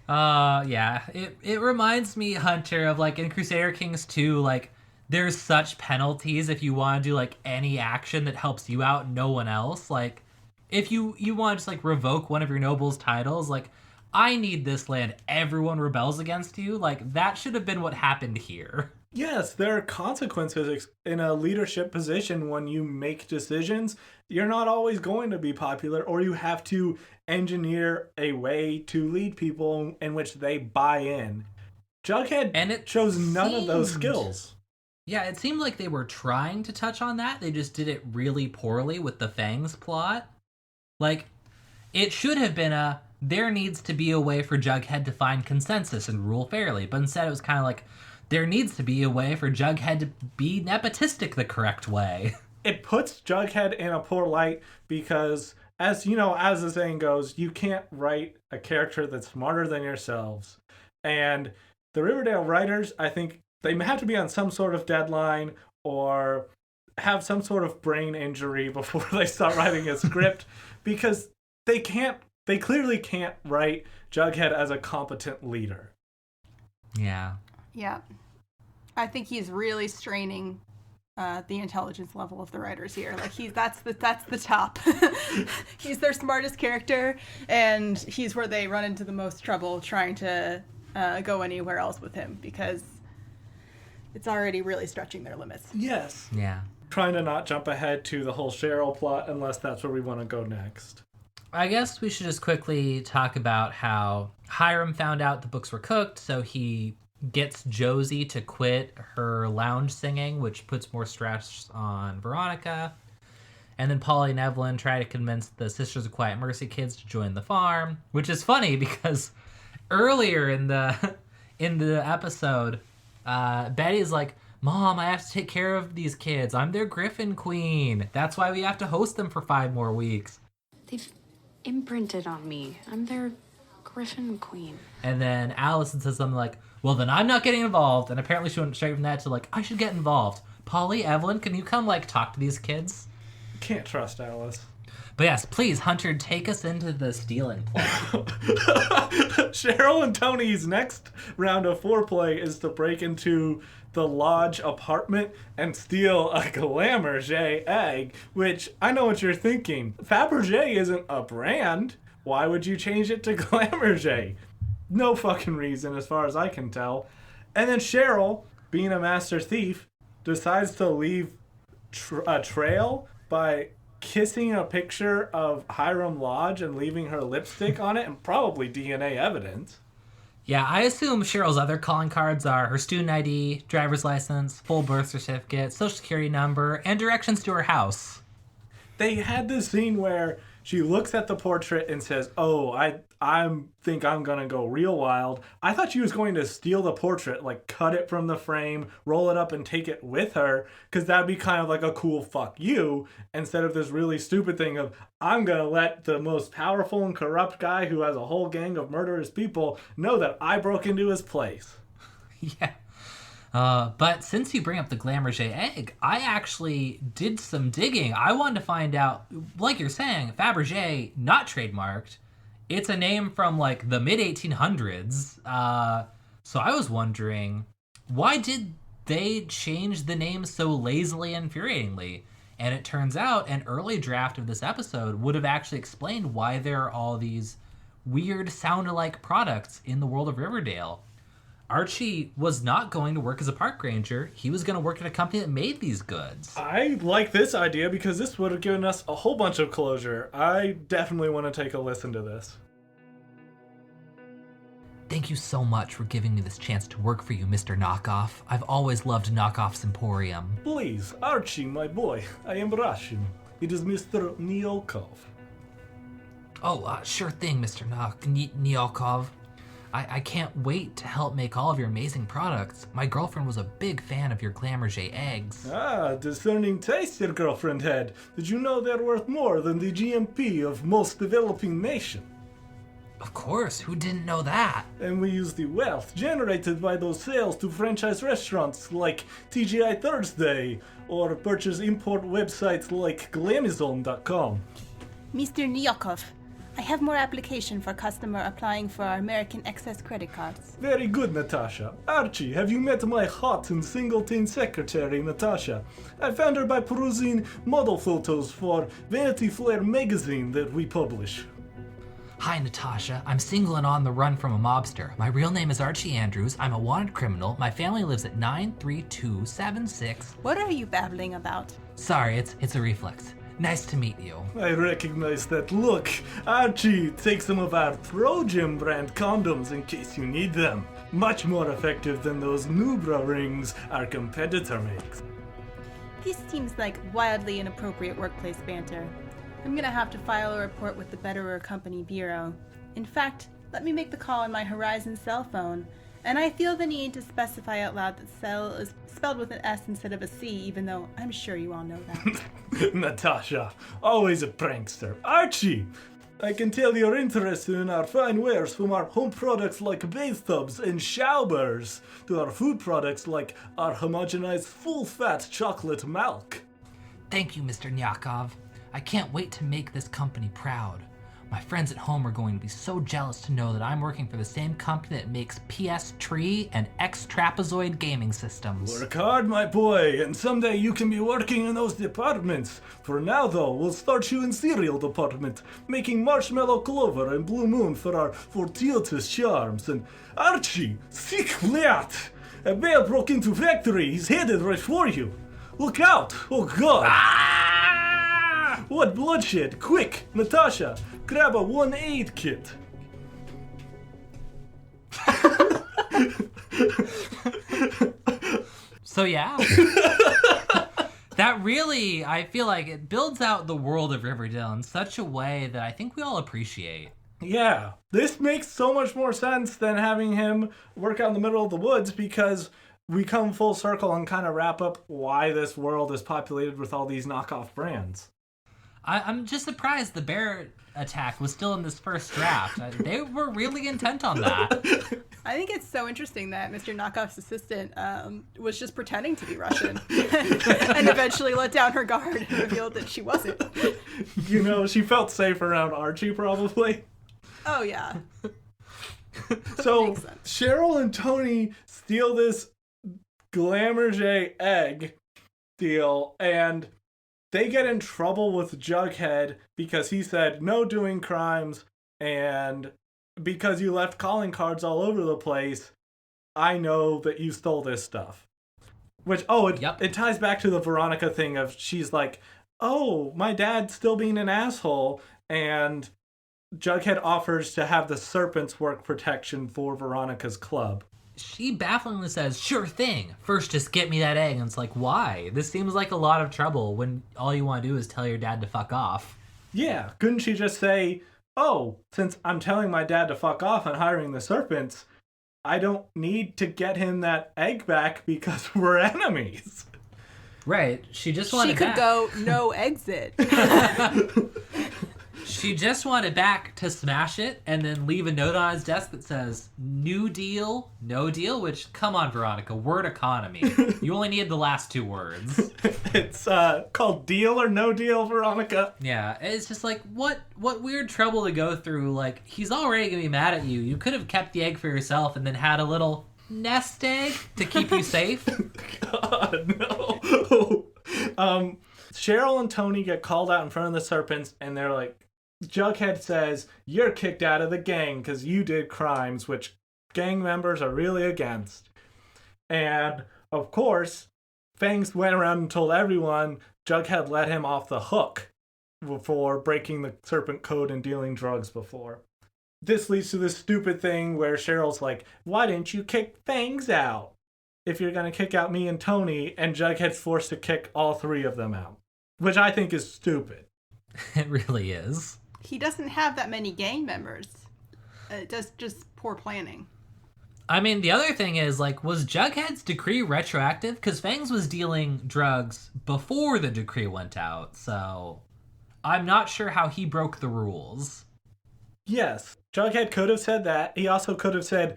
S1: Yeah. It reminds me, Hunter, of like in Crusader Kings 2, like there's such penalties if you want to do like any action that helps you out, no one else. Like if you want to just like revoke one of your nobles' titles, like I need this land, everyone rebels against you. Like that should have been what happened here.
S3: Yes, there are consequences in a leadership position when you make decisions. You're not always going to be popular, or you have to engineer a way to lead people in which they buy in. Jughead
S1: and it
S3: shows none of those skills.
S1: Yeah, it seemed like they were trying to touch on that. They just did it really poorly with the Fangs plot. Like, it should have been there needs to be a way for Jughead to find consensus and rule fairly. But instead it was kind of like, there needs to be a way for Jughead to be nepotistic the correct way.
S3: It puts Jughead in a poor light because, as you know, as the saying goes, you can't write a character that's smarter than yourselves. And the Riverdale writers, I think, they have to be on some sort of deadline or have some sort of brain injury before they start writing a script because they clearly can't write Jughead as a competent leader.
S1: Yeah.
S2: Yeah. I think he's really straining the intelligence level of the writers here. Like that's the top. He's their smartest character, and he's where they run into the most trouble trying to go anywhere else with him because it's already really stretching their limits.
S3: Yes.
S1: Yeah.
S3: Trying to not jump ahead to the whole Cheryl plot unless that's where we want to go next.
S1: I guess we should just quickly talk about how Hiram found out the books were cooked, so he gets Josie to quit her lounge singing, which puts more stress on Veronica. And then Polly and Evelyn try to convince the Sisters of Quiet Mercy kids to join the farm, which is funny because earlier in the episode, Betty's like, Mom, I have to take care of these kids. I'm their Griffin Queen. That's why we have to host them for 5 more weeks.
S9: They've imprinted on me. I'm their Griffin Queen.
S1: And then Allison says something like, well, then I'm not getting involved. And apparently she went straight from that to like, I should get involved. Polly, Evelyn, can you come like talk to these kids?
S3: Can't trust Alice.
S1: But yes, please, Hunter, take us into the stealing plot.
S3: Cheryl and Tony's next round of foreplay is to break into the Lodge apartment and steal a Glamourget egg, which I know what you're thinking. Fabergé isn't a brand. Why would you change it to Glamourget? No fucking reason as far as I can tell. And then Cheryl, being a master thief, decides to leave a trail by kissing a picture of Hiram Lodge and leaving her lipstick on it and probably DNA evidence.
S1: Yeah, I assume Cheryl's other calling cards are her student ID, driver's license, full birth certificate, social security number, and directions to her house.
S3: They had this scene where she looks at the portrait and says, oh, think I'm gonna go real wild. I thought she was going to steal the portrait, like cut it from the frame, roll it up, and take it with her, because that'd be kind of like a cool fuck you, instead of this really stupid thing of, I'm gonna let the most powerful and corrupt guy who has a whole gang of murderous people know that I broke into his place.
S1: Yeah. But since you bring up the Glamourget egg, I actually did some digging. I wanted to find out, like you're saying, Fabergé, not trademarked. It's a name from like the mid 1800s. So I was wondering, why did they change the name so lazily and infuriatingly? And it turns out an early draft of this episode would have actually explained why there are all these weird sound-alike products in the world of Riverdale. Archie was not going to work as a park ranger. He was going to work at a company that made these goods.
S3: I like this idea because this would have given us a whole bunch of closure. I definitely want to take a listen to this.
S1: Thank you so much for giving me this chance to work for you, Mr. Knockoff. I've always loved Knockoff's Emporium.
S3: Please, Archie, my boy, I am Russian. It is Mr. Nyokov.
S1: Oh, sure thing, Mr. Nyokov. I can't wait to help make all of your amazing products. My girlfriend was a big fan of your Glamourget eggs.
S3: Ah, discerning taste your girlfriend had. Did you know they're worth more than the GMP of most developing nation?
S1: Of course, who didn't know that?
S3: And we use the wealth generated by those sales to franchise restaurants like TGI Thursday, or purchase import websites like glamazon.com.
S2: Mr. Nyokov, I have more application for customer applying for our American Excess credit cards.
S3: Very good, Natasha. Archie, have you met my hot and single-teen secretary, Natasha? I found her by perusing model photos for Vanity Fair magazine that we publish.
S1: Hi, Natasha. I'm single and on the run from a mobster. My real name is Archie Andrews. I'm a wanted criminal. My family lives at 93276.
S2: What are you babbling about?
S1: Sorry, it's a reflex. Nice to meet you.
S3: I recognize that look. Archie, take some of our Trojan brand condoms in case you need them. Much more effective than those Nubra rings our competitor makes.
S2: This seems like wildly inappropriate workplace banter. I'm gonna have to file a report with the Betterer Company Bureau. In fact, let me make the call on my Horizon cell phone. And I feel the need to specify out loud that cell is spelled with an S instead of a C, even though I'm sure you all know that.
S3: Natasha, always a prankster. Archie, I can tell you're interested in our fine wares, from our home products like bathtubs and showers to our food products like our homogenized full-fat chocolate milk.
S1: Thank you, Mr. Nyakov. I can't wait to make this company proud. My friends at home are going to be so jealous to know that I'm working for the same company that makes PS Tree and X Trapezoid gaming systems.
S3: Work hard, my boy, and someday you can be working in those departments. For now, though, we'll start you in cereal department, making marshmallow clover and blue moon for our fortuitous charms. And Archie, sick flat! A bear broke into factory. He's headed right for you. Look out! Oh God! Ah! What bloodshed! Quick, Natasha, grab a 1-aid kit.
S1: So yeah. That really, I feel like it builds out the world of Riverdale in such a way that I think we all appreciate.
S3: Yeah, this makes so much more sense than having him work out in the middle of the woods, because we come full circle and kind of wrap up why this world is populated with all these knockoff brands.
S1: I'm just surprised the bear attack was still in this first draft. They were really intent on that.
S2: I think it's so interesting that Mr. Knockoff's assistant was just pretending to be Russian and eventually let down her guard and revealed that she wasn't.
S3: You know, she felt safe around Archie, probably.
S2: Oh, yeah.
S3: So Cheryl and Tony steal this Glamourget egg deal, and they get in trouble with Jughead because he said no doing crimes, and because you left calling cards all over the place, I know that you stole this stuff. Which, it ties back to the Veronica thing of, she's like, oh, my dad's still being an asshole, and Jughead offers to have the serpents work protection for Veronica's club.
S1: She bafflingly says, sure thing. First, just get me that egg. And it's like, why? This seems like a lot of trouble when all you want to do is tell your dad to fuck off.
S3: Yeah, couldn't she just say, oh, since I'm telling my dad to fuck off and hiring the serpents, I don't need to get him that egg back because we're enemies.
S1: Right. She just wanted
S2: She could
S1: back.
S2: go no exit.
S1: She just wanted back to smash it and then leave a note on his desk that says, new deal, no deal, which, come on, Veronica, word economy. You only need the last 2 words.
S3: It's called Deal or No Deal, Veronica.
S1: Yeah, it's just like, what weird trouble to go through. Like, he's already going to be mad at you. You could have kept the egg for yourself and then had a little nest egg to keep you safe.
S3: God, no. Cheryl and Tony get called out in front of the serpents, and they're like, Jughead says, you're kicked out of the gang because you did crimes, which gang members are really against. And, of course, Fangs went around and told everyone Jughead let him off the hook for breaking the serpent code and dealing drugs before. This leads to this stupid thing where Cheryl's like, why didn't you kick Fangs out if you're going to kick out me and Tony? And Jughead's forced to kick all 3 of them out, which I think is stupid.
S1: It really is.
S2: He doesn't have that many gang members. That's just poor planning.
S1: I mean, the other thing is, like, was Jughead's decree retroactive? Because Fangs was dealing drugs before the decree went out, so I'm not sure how he broke the rules.
S3: Yes, Jughead could have said that. He also could have said,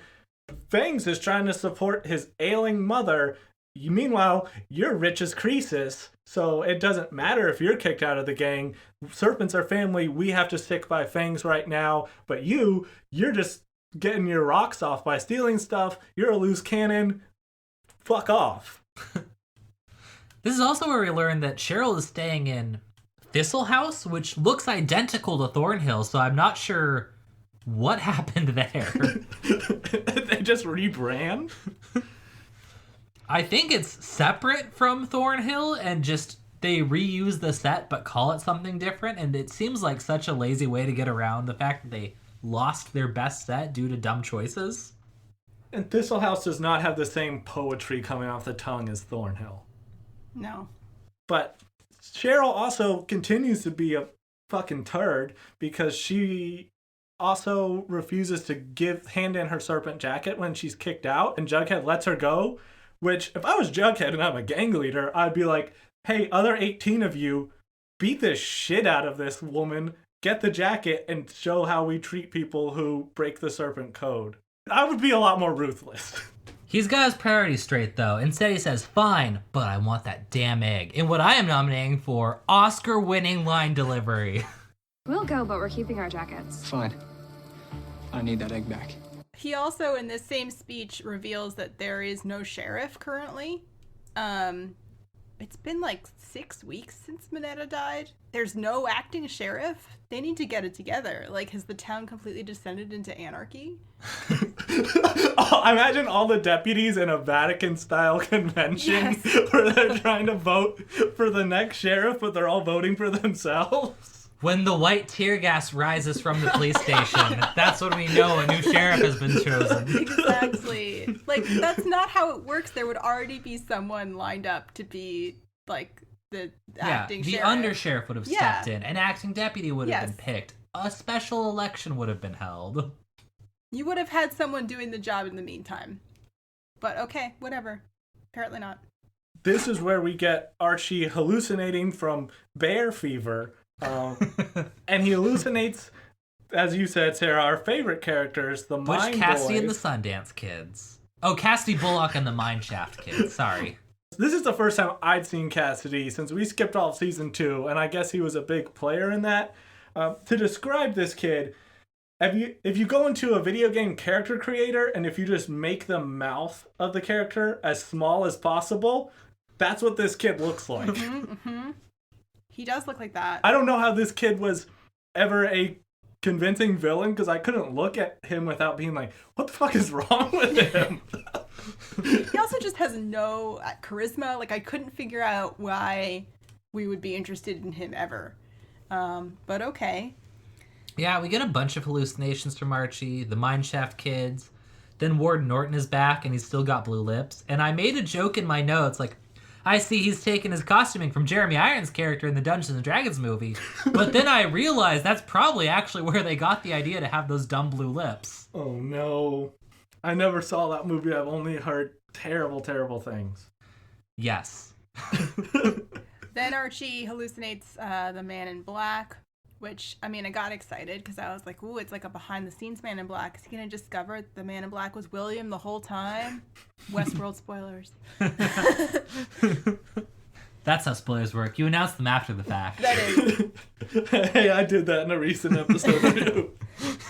S3: Fangs is trying to support his ailing mother. Meanwhile, you're rich as Croesus, so it doesn't matter if you're kicked out of the gang. Serpents are family. We have to stick by Fangs right now. But you're just getting your rocks off by stealing stuff. You're a loose cannon. Fuck off.
S1: This is also where we learn that Cheryl is staying in Thistle House, which looks identical to Thornhill, so I'm not sure what happened there.
S3: They just rebrand?
S1: I think it's separate from Thornhill and just they reuse the set but call it something different, and it seems like such a lazy way to get around the fact that they lost their best set due to dumb choices.
S3: And Thistle House does not have the same poetry coming off the tongue as Thornhill.
S2: No.
S3: But Cheryl also continues to be a fucking turd because she also refuses to hand in her serpent jacket when she's kicked out, and Jughead lets her go. Which, if I was Jughead and I'm a gang leader, I'd be like, hey, other 18 of you, beat the shit out of this woman, get the jacket, and show how we treat people who break the serpent code. I would be a lot more ruthless.
S1: He's got his priorities straight, though. Instead, he says, fine, but I want that damn egg. In what I am nominating for Oscar-winning line delivery.
S5: We'll go, but we're keeping our jackets.
S4: Fine. I need that egg back.
S2: He also, in this same speech, reveals that there is no sheriff currently. It's been like 6 weeks since Minetta died. There's no acting sheriff. They need to get it together. Like, has the town completely descended into anarchy?
S3: I imagine all the deputies in a Vatican-style convention where they're trying to vote for the next sheriff, but they're all voting for themselves.
S1: When the white tear gas rises from the police station, that's when we know a new sheriff has been chosen.
S2: Exactly. Like, that's not how it works. There would already be someone lined up to be, like, the acting
S1: the
S2: sheriff.
S1: undersheriff would have stepped in. An acting deputy would have been picked. A special election would have been held.
S2: You would have had someone doing the job in the meantime. But okay, whatever. Apparently not.
S3: This is where we get Archie hallucinating from bear fever. And he hallucinates, as you said, Sarah, our favorite characters, the Mine
S1: Butch Cassidy
S3: Boys.
S1: and the Sundance Kids. Oh, Cassidy Bullock and the Mineshaft Kids. Sorry.
S3: This is the first time I'd seen Cassidy since we skipped all of season 2, and I guess he was a big player in that. To describe this kid, if you go into a video game character creator and if you just make the mouth of the character as small as possible, that's what this kid looks like.
S2: He does look like that.
S3: I don't know how this kid was ever a convincing villain because I couldn't look at him without being like, what the fuck is wrong with him?
S2: He also just has no charisma. Like, I couldn't figure out why we would be interested in him ever. But okay.
S1: Yeah, we get a bunch of hallucinations from Archie, the Mineshaft Kids. Then Ward Norton is back and he's still got blue lips. And I made a joke in my notes, like, I see he's taken his costuming from Jeremy Irons' character in the Dungeons and Dragons movie. But then I realized that's probably actually where they got the idea to have those dumb blue lips.
S3: Oh no. I never saw that movie. I've only heard terrible, terrible things.
S1: Yes.
S2: Then Archie hallucinates the Man in Black, which, I mean, I got excited because I was like, ooh, it's like a behind-the-scenes Man in Black. Is he going to discover the Man in Black was William the whole time? Westworld spoilers.
S1: That's how spoilers work. You announce them after the fact.
S2: That is.
S3: Hey, I did that in a recent episode too.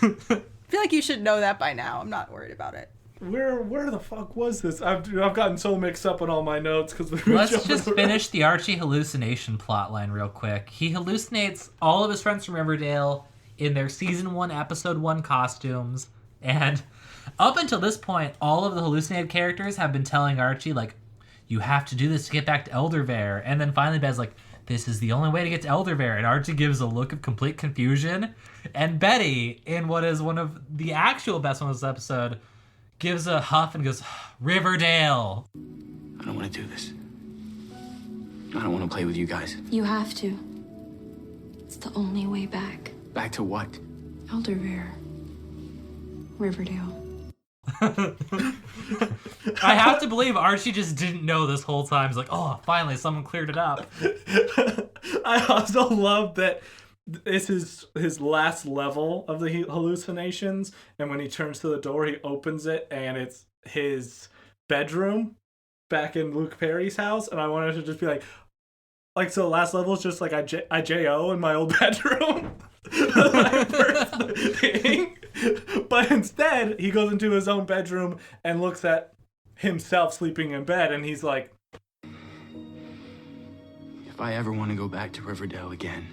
S2: I feel like you should know that by now. I'm not worried about it.
S3: Where the fuck was this? I've gotten so mixed up on all my notes because we were
S1: Let's
S3: jumping
S1: just
S3: around.
S1: finish the Archie hallucination plotline real quick. He hallucinates all of his friends from Riverdale in their season 1, episode 1 costumes. And up until this point, all of the hallucinated characters have been telling Archie, like, you have to do this to get back to Eldervale. And then finally Bed's like, this is the only way to get to Eldervale. And Archie gives a look of complete confusion. And Betty, in what is one of the actual best ones of this episode, gives a huff and goes, Riverdale.
S6: I don't want to do this. I don't want to play with you guys.
S5: You have to. It's the only way back.
S6: Back to what?
S5: Eldervale. Riverdale.
S1: I have to believe Archie just didn't know this whole time. He's like, oh, finally, someone cleared it up.
S3: I also love that this is his last level of the hallucinations, and when he turns to the door, he opens it, and it's his bedroom back in Luke Perry's house, and I wanted to just be like, so the last level is just like I J.O. in my old bedroom. My first thing. But instead, he goes into his own bedroom and looks at himself sleeping in bed, and he's like,
S6: If I ever want to go back to Riverdale again,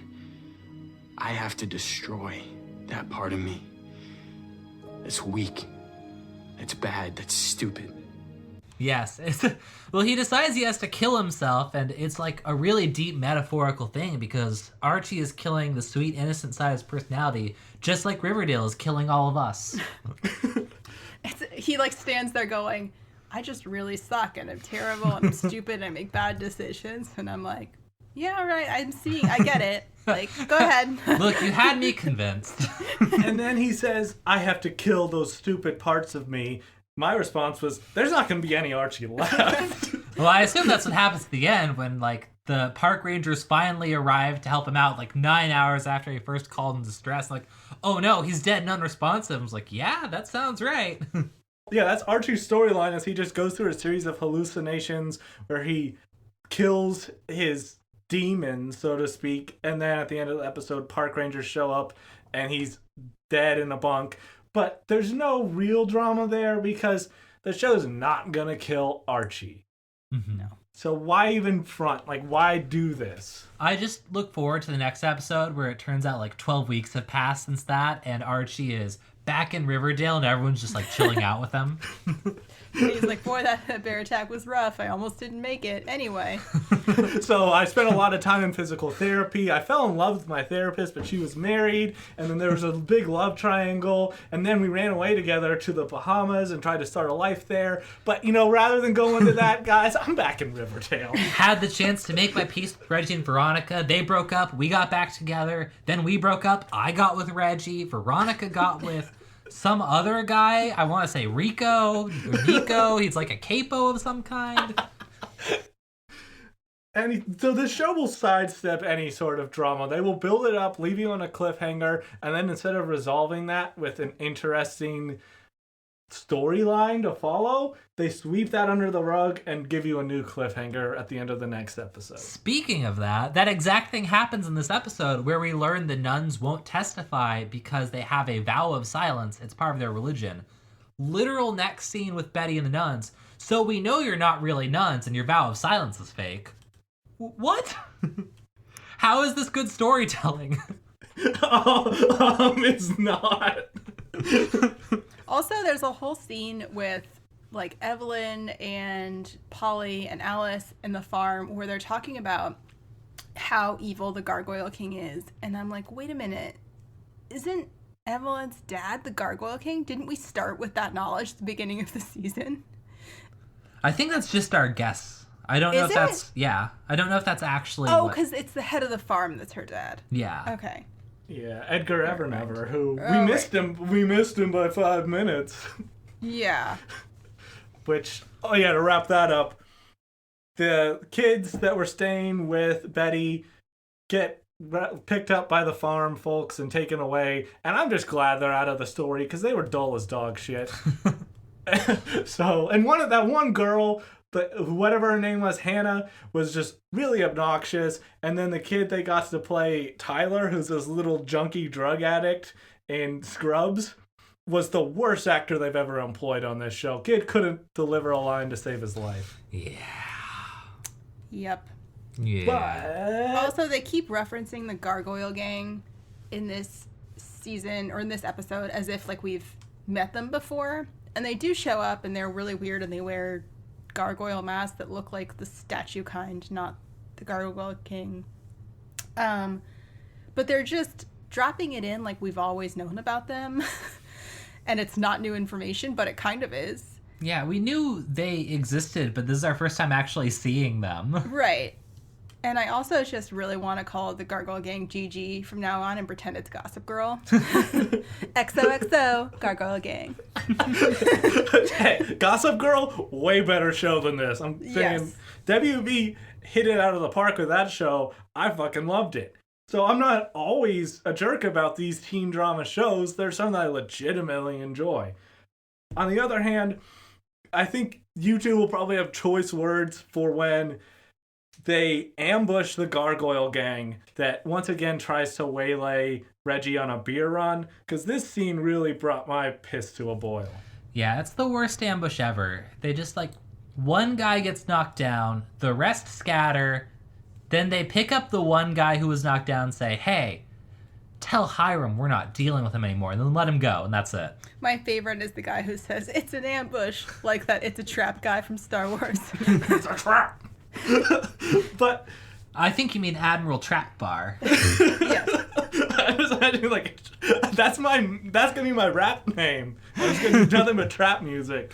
S6: I have to destroy that part of me. That's weak. That's bad. That's stupid.
S1: Yes. Well, he decides he has to kill himself, and it's like a really deep metaphorical thing because Archie is killing the sweet, innocent side of his personality, just like Riverdale is killing all of us.
S2: He like stands there going, I just really suck and I'm terrible and I'm stupid and I make bad decisions. And I'm like, yeah, all right, I get it. Like, go ahead.
S1: Look, you had me convinced.
S3: And then he says, I have to kill those stupid parts of me. My response was, there's not going to be any Archie left.
S1: Well, I assume that's what happens at the end when, like, the park rangers finally arrive to help him out, like, 9 hours after he first called in distress. Like, oh no, he's dead and unresponsive. I was like, yeah, that sounds right.
S3: Yeah, that's Archie's storyline as he just goes through a series of hallucinations where he kills his demon, so to speak, and then at the end of the episode, park rangers show up and he's dead in a bunk. But there's no real drama there because the show's not gonna kill Archie.
S1: Mm-hmm.
S2: No.
S3: So why even front? Like, why do this?
S1: I just look forward to the next episode where it turns out like 12 weeks have passed since that, and Archie is back in Riverdale and everyone's just like chilling out with him.
S2: And he's like, boy, that bear attack was rough. I almost didn't make it. Anyway.
S3: So I spent a lot of time in physical therapy. I fell in love with my therapist, but she was married. And then there was a big love triangle. And then we ran away together to the Bahamas and tried to start a life there. But, you know, rather than go into that, guys, I'm back in Riverdale.
S1: Had the chance to make my peace with Reggie and Veronica. They broke up. We got back together. Then we broke up. I got with Reggie. Veronica got with some other guy. I want to say Rico or Nico. He's like a capo of some kind.
S3: So the show will sidestep any sort of drama. They will build it up, leave you on a cliffhanger, and then instead of resolving that with an interesting storyline to follow, they sweep that under the rug and give you a new cliffhanger at the end of the next episode.
S1: Speaking of that exact thing happens in this episode where we learn the nuns won't testify because they have a vow of silence. It's part of their religion. Literal next scene with Betty and the nuns. So we know you're not really nuns and your vow of silence is fake. What? How is this good storytelling?
S3: It's not.
S2: Also, there's a whole scene with like Evelyn and Polly and Alice in the farm where they're talking about how evil the Gargoyle King is. And I'm like, wait a minute. Isn't Evelyn's dad the Gargoyle King? Didn't we start with that knowledge at the beginning of the season?
S1: I think that's just our guess. I don't know
S2: Is
S1: if
S2: it?
S1: that's I don't know if that's actually
S2: Oh,
S1: what-
S2: because it's the head of the farm that's her dad.
S1: yeah.
S2: Okay.
S3: Yeah, Edgar Evernever, who
S2: Oh,
S3: we missed him. We missed him by 5 minutes.
S2: Yeah.
S3: Which, to wrap that up, the kids that were staying with Betty get picked up by the farm folks and taken away, and I'm just glad they're out of the story because they were dull as dog shit. So, and that one girl, whatever her name was, Hannah, was just really obnoxious. And then the kid they got to play, Tyler, who's this little junkie drug addict in Scrubs, was the worst actor they've ever employed on this show. Kid couldn't deliver a line to save his life.
S1: Yeah.
S2: Yep.
S1: Yeah.
S3: But
S2: Also, they keep referencing the Gargoyle Gang in this season or in this episode as if like we've met them before. And they do show up and they're really weird and they wear gargoyle masks that look like the statue kind, not the Gargoyle King. But they're just dropping it in like we've always known about them. And it's not new information, but it kind of is.
S1: Yeah, we knew they existed, but this is our first time actually seeing them.
S2: Right. And I also just really want to call the Gargoyle Gang GG from now on and pretend it's Gossip Girl. XOXO, Gargoyle Gang.
S3: Hey, Gossip Girl, way better show than this. I'm saying WB hit it out of the park with that show. I fucking loved it. So I'm not always a jerk about these teen drama shows. There's some that I legitimately enjoy. On the other hand, I think you two will probably have choice words for when they ambush the Gargoyle Gang that once again tries to waylay Reggie on a beer run, because this scene really brought my piss to a boil.
S1: Yeah, it's the worst ambush ever. They just one guy gets knocked down, the rest scatter, then they pick up the one guy who was knocked down and say, hey, tell Hiram we're not dealing with him anymore, and then let him go, and that's it.
S2: My favorite is the guy who says, it's an ambush, like that it's a trap guy from Star Wars.
S3: It's a trap! But
S1: I think you mean Admiral Trap Bar.
S2: Yes.
S3: I was imagining that's gonna be my rap name. I'm just gonna do nothing but trap music.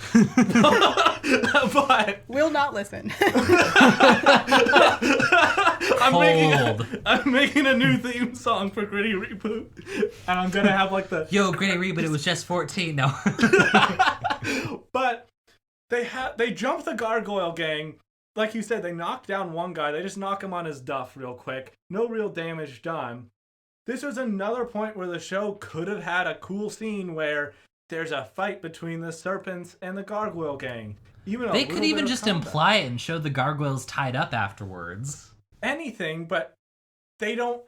S3: But
S2: Will not listen.
S3: I'm making a new theme song for Gritty Reboot, and I'm gonna have the
S1: Yo, Gritty Reboot, it was just 14. No.
S3: But they jump the Gargoyle Gang. Like you said, they knock down one guy. They just knock him on his duff real quick. No real damage done. This was another point where the show could have had a cool scene where there's a fight between the serpents and the Gargoyle Gang.
S1: They could even just imply it and show the gargoyles tied up afterwards.
S3: Anything, but they don't...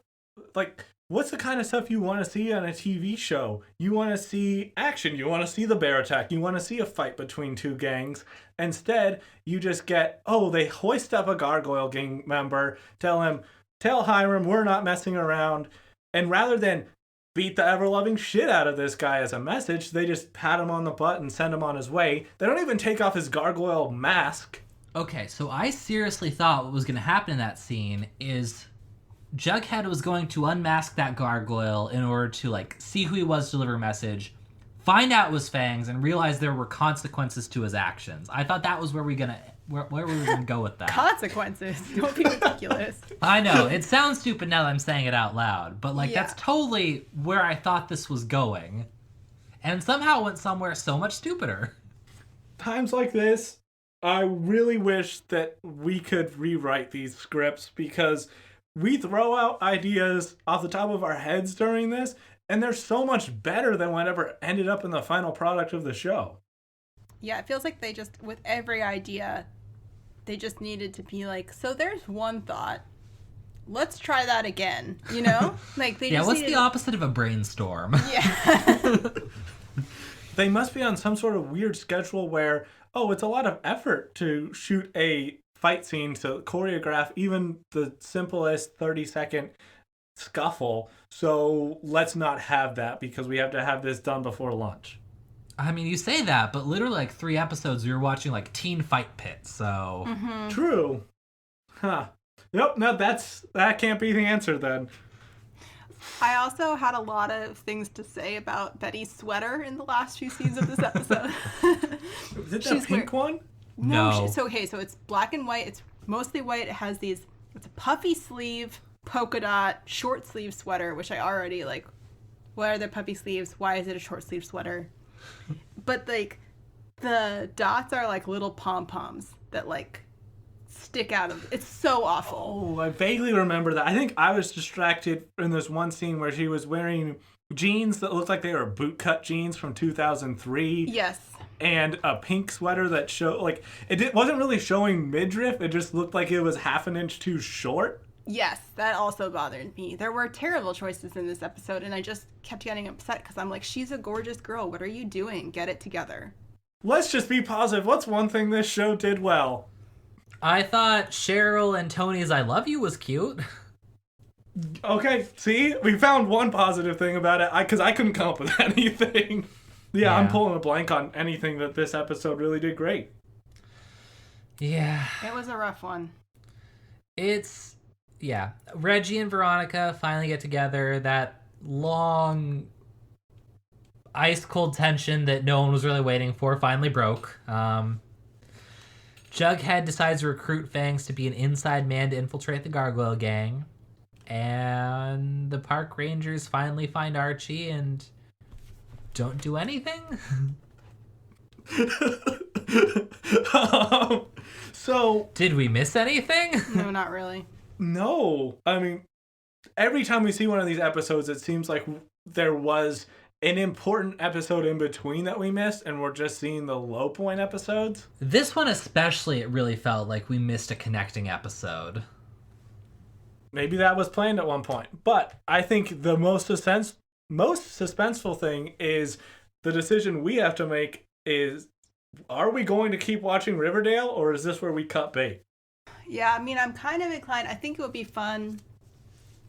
S3: what's the kind of stuff you want to see on a TV show? You want to see action. You want to see the bear attack. You want to see a fight between two gangs. Instead, you just get, they hoist up a Gargoyle Gang member, tell Hiram we're not messing around. And rather than beat the ever-loving shit out of this guy as a message, they just pat him on the butt and send him on his way. They don't even take off his gargoyle mask.
S1: Okay, so I seriously thought what was going to happen in that scene is Jughead was going to unmask that gargoyle in order to see who he was, deliver a message, find out it was Fangs, and realize there were consequences to his actions. I thought that was where we were gonna go with that.
S2: Consequences. Don't be ridiculous.
S1: I know it sounds stupid now that I'm saying it out loud, but that's totally where I thought this was going, and somehow it went somewhere so much stupider.
S3: Times like this, I really wish that we could rewrite these scripts, because we throw out ideas off the top of our heads during this, and they're so much better than whatever ended up in the final product of the show.
S2: Yeah, it feels like they just, with every idea, they just needed to be so there's one thought. Let's try that again, They just
S1: what's the opposite of a brainstorm?
S2: Yeah.
S3: They must be on some sort of weird schedule where, it's a lot of effort to shoot a fight scene, to choreograph even the simplest 30-second scuffle. So let's not have that because we have to have this done before lunch.
S1: I mean, you say that, but literally 3 episodes we were watching teen fight pits, so...
S2: Mm-hmm.
S3: True. Huh. Yep, no, that can't be the answer then.
S2: I also had a lot of things to say about Betty's sweater in the last few scenes of this episode.
S3: Is it the pink one?
S2: No. So it's black and white. It's mostly white. It has it's a puffy sleeve, polka dot, short sleeve sweater, which I already like. What are the puffy sleeves? Why is it a short sleeve sweater? But like the dots are like little pom-poms that like stick out of it's so awful.
S3: Oh, I vaguely remember that. I think I was distracted in this one scene where she was wearing jeans that looked like they were bootcut jeans from 2003.
S2: Yes.
S3: And a pink sweater that showed, like, wasn't really showing midriff. It just looked like it was half an inch too short.
S2: Yes, that also bothered me. There were terrible choices in this episode, and I just kept getting upset because I'm like, she's a gorgeous girl. What are you doing? Get it together.
S3: Let's just be positive. What's one thing this show did well?
S1: I thought Cheryl and Tony's I love you was cute.
S3: Okay, see? We found one positive thing about it because I couldn't come up with anything. Yeah, I'm pulling a blank on anything that this episode really did great.
S1: Yeah.
S2: It was a rough one.
S1: Reggie and Veronica finally get together. That long, ice-cold tension that no one was really waiting for finally broke. Jughead decides to recruit Fangs to be an inside man to infiltrate the Gargoyle Gang. And the park rangers finally find Archie and don't do anything?
S3: So...
S1: Did we miss anything?
S2: No, not really.
S3: No. I mean, every time we see one of these episodes, it seems like there was an important episode in between that we missed, and we're just seeing the low point episodes.
S1: This one especially, it really felt like we missed a connecting episode.
S3: Maybe that was planned at one point. But I think the most suspenseful thing is the decision we have to make is, are we going to keep watching Riverdale, or is this where we cut bait?
S2: Yeah, I mean, I'm kind of inclined. I think it would be fun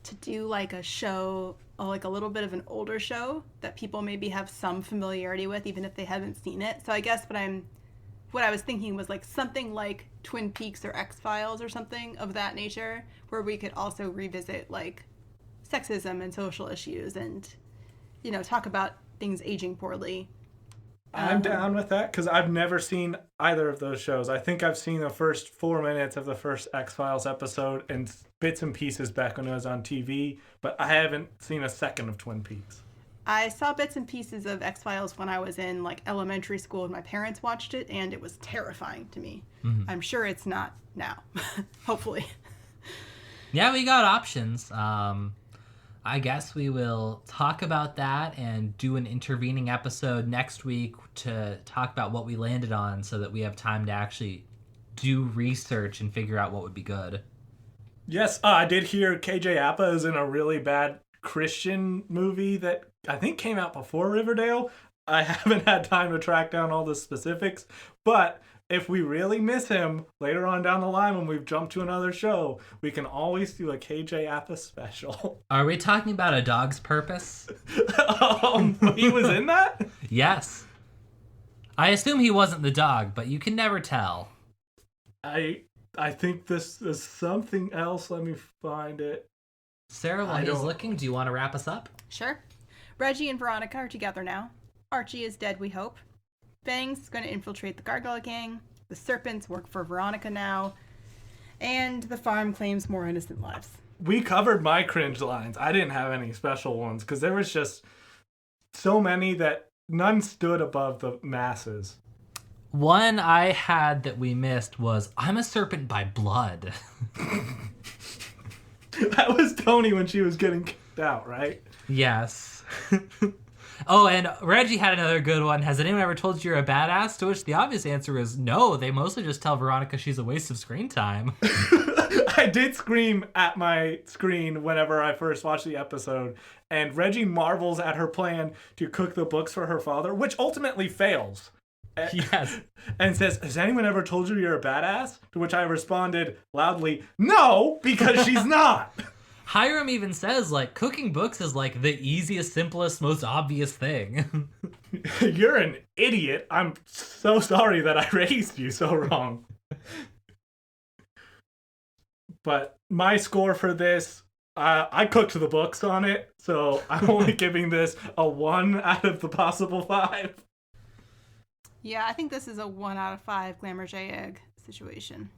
S2: to do like a show, like a little bit of an older show that people maybe have some familiarity with, even if they haven't seen it. So I guess what I was thinking was like something like Twin Peaks or X-Files or something of that nature, where we could also revisit like sexism and social issues and, you know, talk about things aging poorly.
S3: I'm down with that because I've never seen either of those shows. I think I've seen the first 4 minutes of the first X-Files episode and bits and pieces back when it was on TV, but I haven't seen a second of Twin Peaks.
S2: I saw bits and pieces of X-Files when I was in like elementary school and my parents watched it, and it was terrifying to me. Mm-hmm. I'm sure it's not now. Hopefully.
S1: Yeah, we got options. I guess we will talk about that and do an intervening episode next week to talk about what we landed on so that we have time to actually do research and figure out what would be good.
S3: Yes, I did hear KJ Apa is in a really bad Christian movie that I think came out before Riverdale. I haven't had time to track down all the specifics, but if we really miss him later on down the line when we've jumped to another show, we can always do a KJ Apa special.
S1: Are we talking about A Dog's Purpose?
S3: He was in that?
S1: Yes. I assume he wasn't the dog, but you can never tell.
S3: I think this is something else. Let me find it.
S1: Sarah, while he's looking, do you want to wrap us up?
S2: Sure. Reggie and Veronica are together now. Archie is dead, we hope. Fangs is going to infiltrate the Gargoyle Gang. The Serpents work for Veronica now. And the farm claims more innocent lives.
S3: We covered my cringe lines. I didn't have any special ones because there was just so many that none stood above the masses.
S1: One I had that we missed was, I'm a serpent by blood.
S3: That was Tony when she was getting kicked out, right?
S1: Yes. Oh, and Reggie had another good one. Has anyone ever told you you're a badass? To which the obvious answer is no. They mostly just tell Veronica she's a waste of screen time.
S3: I did scream at my screen whenever I first watched the episode, and Reggie marvels at her plan to cook the books for her father, which ultimately fails.
S1: Yes.
S3: And says, has anyone ever told you you're a badass? To which I responded loudly, no, because she's not.
S1: Hiram even says, like, cooking books is, like, the easiest, simplest, most obvious thing.
S3: You're an idiot. I'm so sorry that I raised you so wrong. But my score for this, I cooked the books on it, so I'm only giving this a 1 out of the possible 5.
S2: Yeah, I think this is a 1 out of 5 Glamour J Egg situation.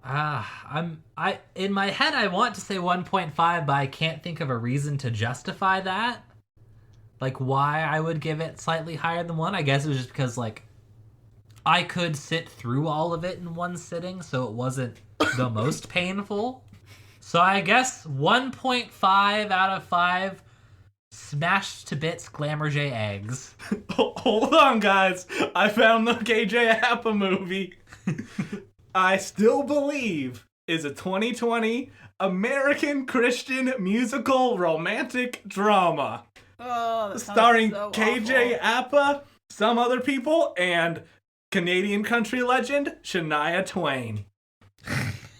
S1: In my head I want to say 1.5, but I can't think of a reason to justify that. Like why I would give it slightly higher than 1. I guess it was just because like I could sit through all of it in one sitting, so it wasn't the most painful. So I guess 1.5 out of 5 smashed to bits Glamour-J eggs.
S3: Hold on, guys. I found the KJ Appa movie. I still believe is a 2020 American Christian musical romantic drama.
S2: Oh, that
S3: starring
S2: so
S3: KJ
S2: awful.
S3: Appa, some other people, and Canadian country legend Shania Twain.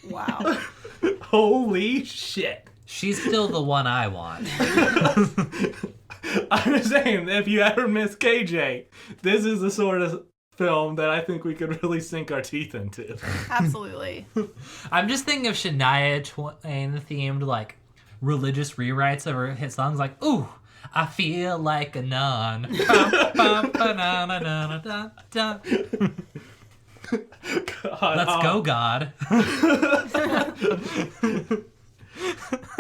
S2: Wow.
S3: Holy shit.
S1: She's still the one I want.
S3: I'm saying, if you ever miss KJ, this is the sort of film that I think we could really sink our teeth into.
S2: Absolutely.
S1: I'm just thinking of Shania Twain themed like religious rewrites of her hit songs like, ooh, I feel like a nun.
S3: God,
S1: Let's go, God.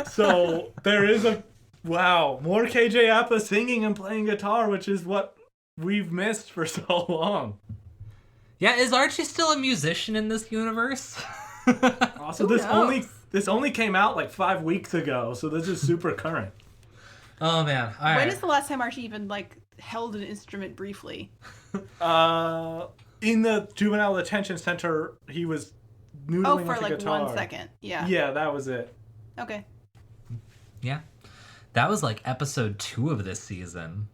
S3: So there is more KJ Appa singing and playing guitar, which is what we've missed for so long.
S1: Yeah, is Archie still a musician in this universe?
S3: Also, this only came out like 5 weeks ago, so this is super current.
S1: Oh man! All right.
S2: When is the last time Archie even like held an instrument briefly?
S3: In the juvenile detention center, he was noodling with
S2: for
S3: a
S2: like
S3: guitar.
S2: 1 second. Yeah.
S3: Yeah, that was it.
S2: Okay.
S1: Yeah, that was like episode 2 of this season.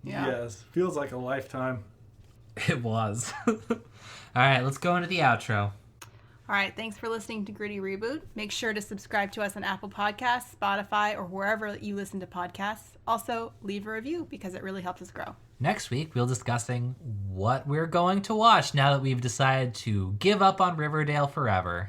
S2: Yeah.
S3: Yes, feels like a lifetime.
S1: It was. All right, let's go into the outro.
S2: All right, thanks for listening to Gritty Reboot. Make sure to subscribe to us on Apple Podcasts, Spotify, or wherever you listen to podcasts. Also, leave a review because it really helps us grow.
S1: Next week, we'll be discussing what we're going to watch now that we've decided to give up on Riverdale forever.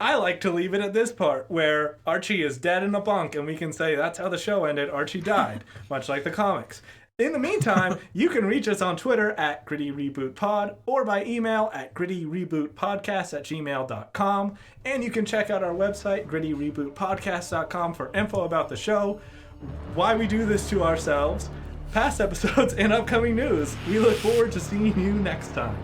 S3: I like to leave it at this part where Archie is dead in a bunk and we can say that's how the show ended. Archie died, much like the comics. In the meantime, you can reach us on Twitter at Gritty Reboot Pod or by email at grittyrebootpodcast@gmail.com. And you can check out our website, grittyrebootpodcast.com, for info about the show, why we do this to ourselves, past episodes, and upcoming news. We look forward to seeing you next time.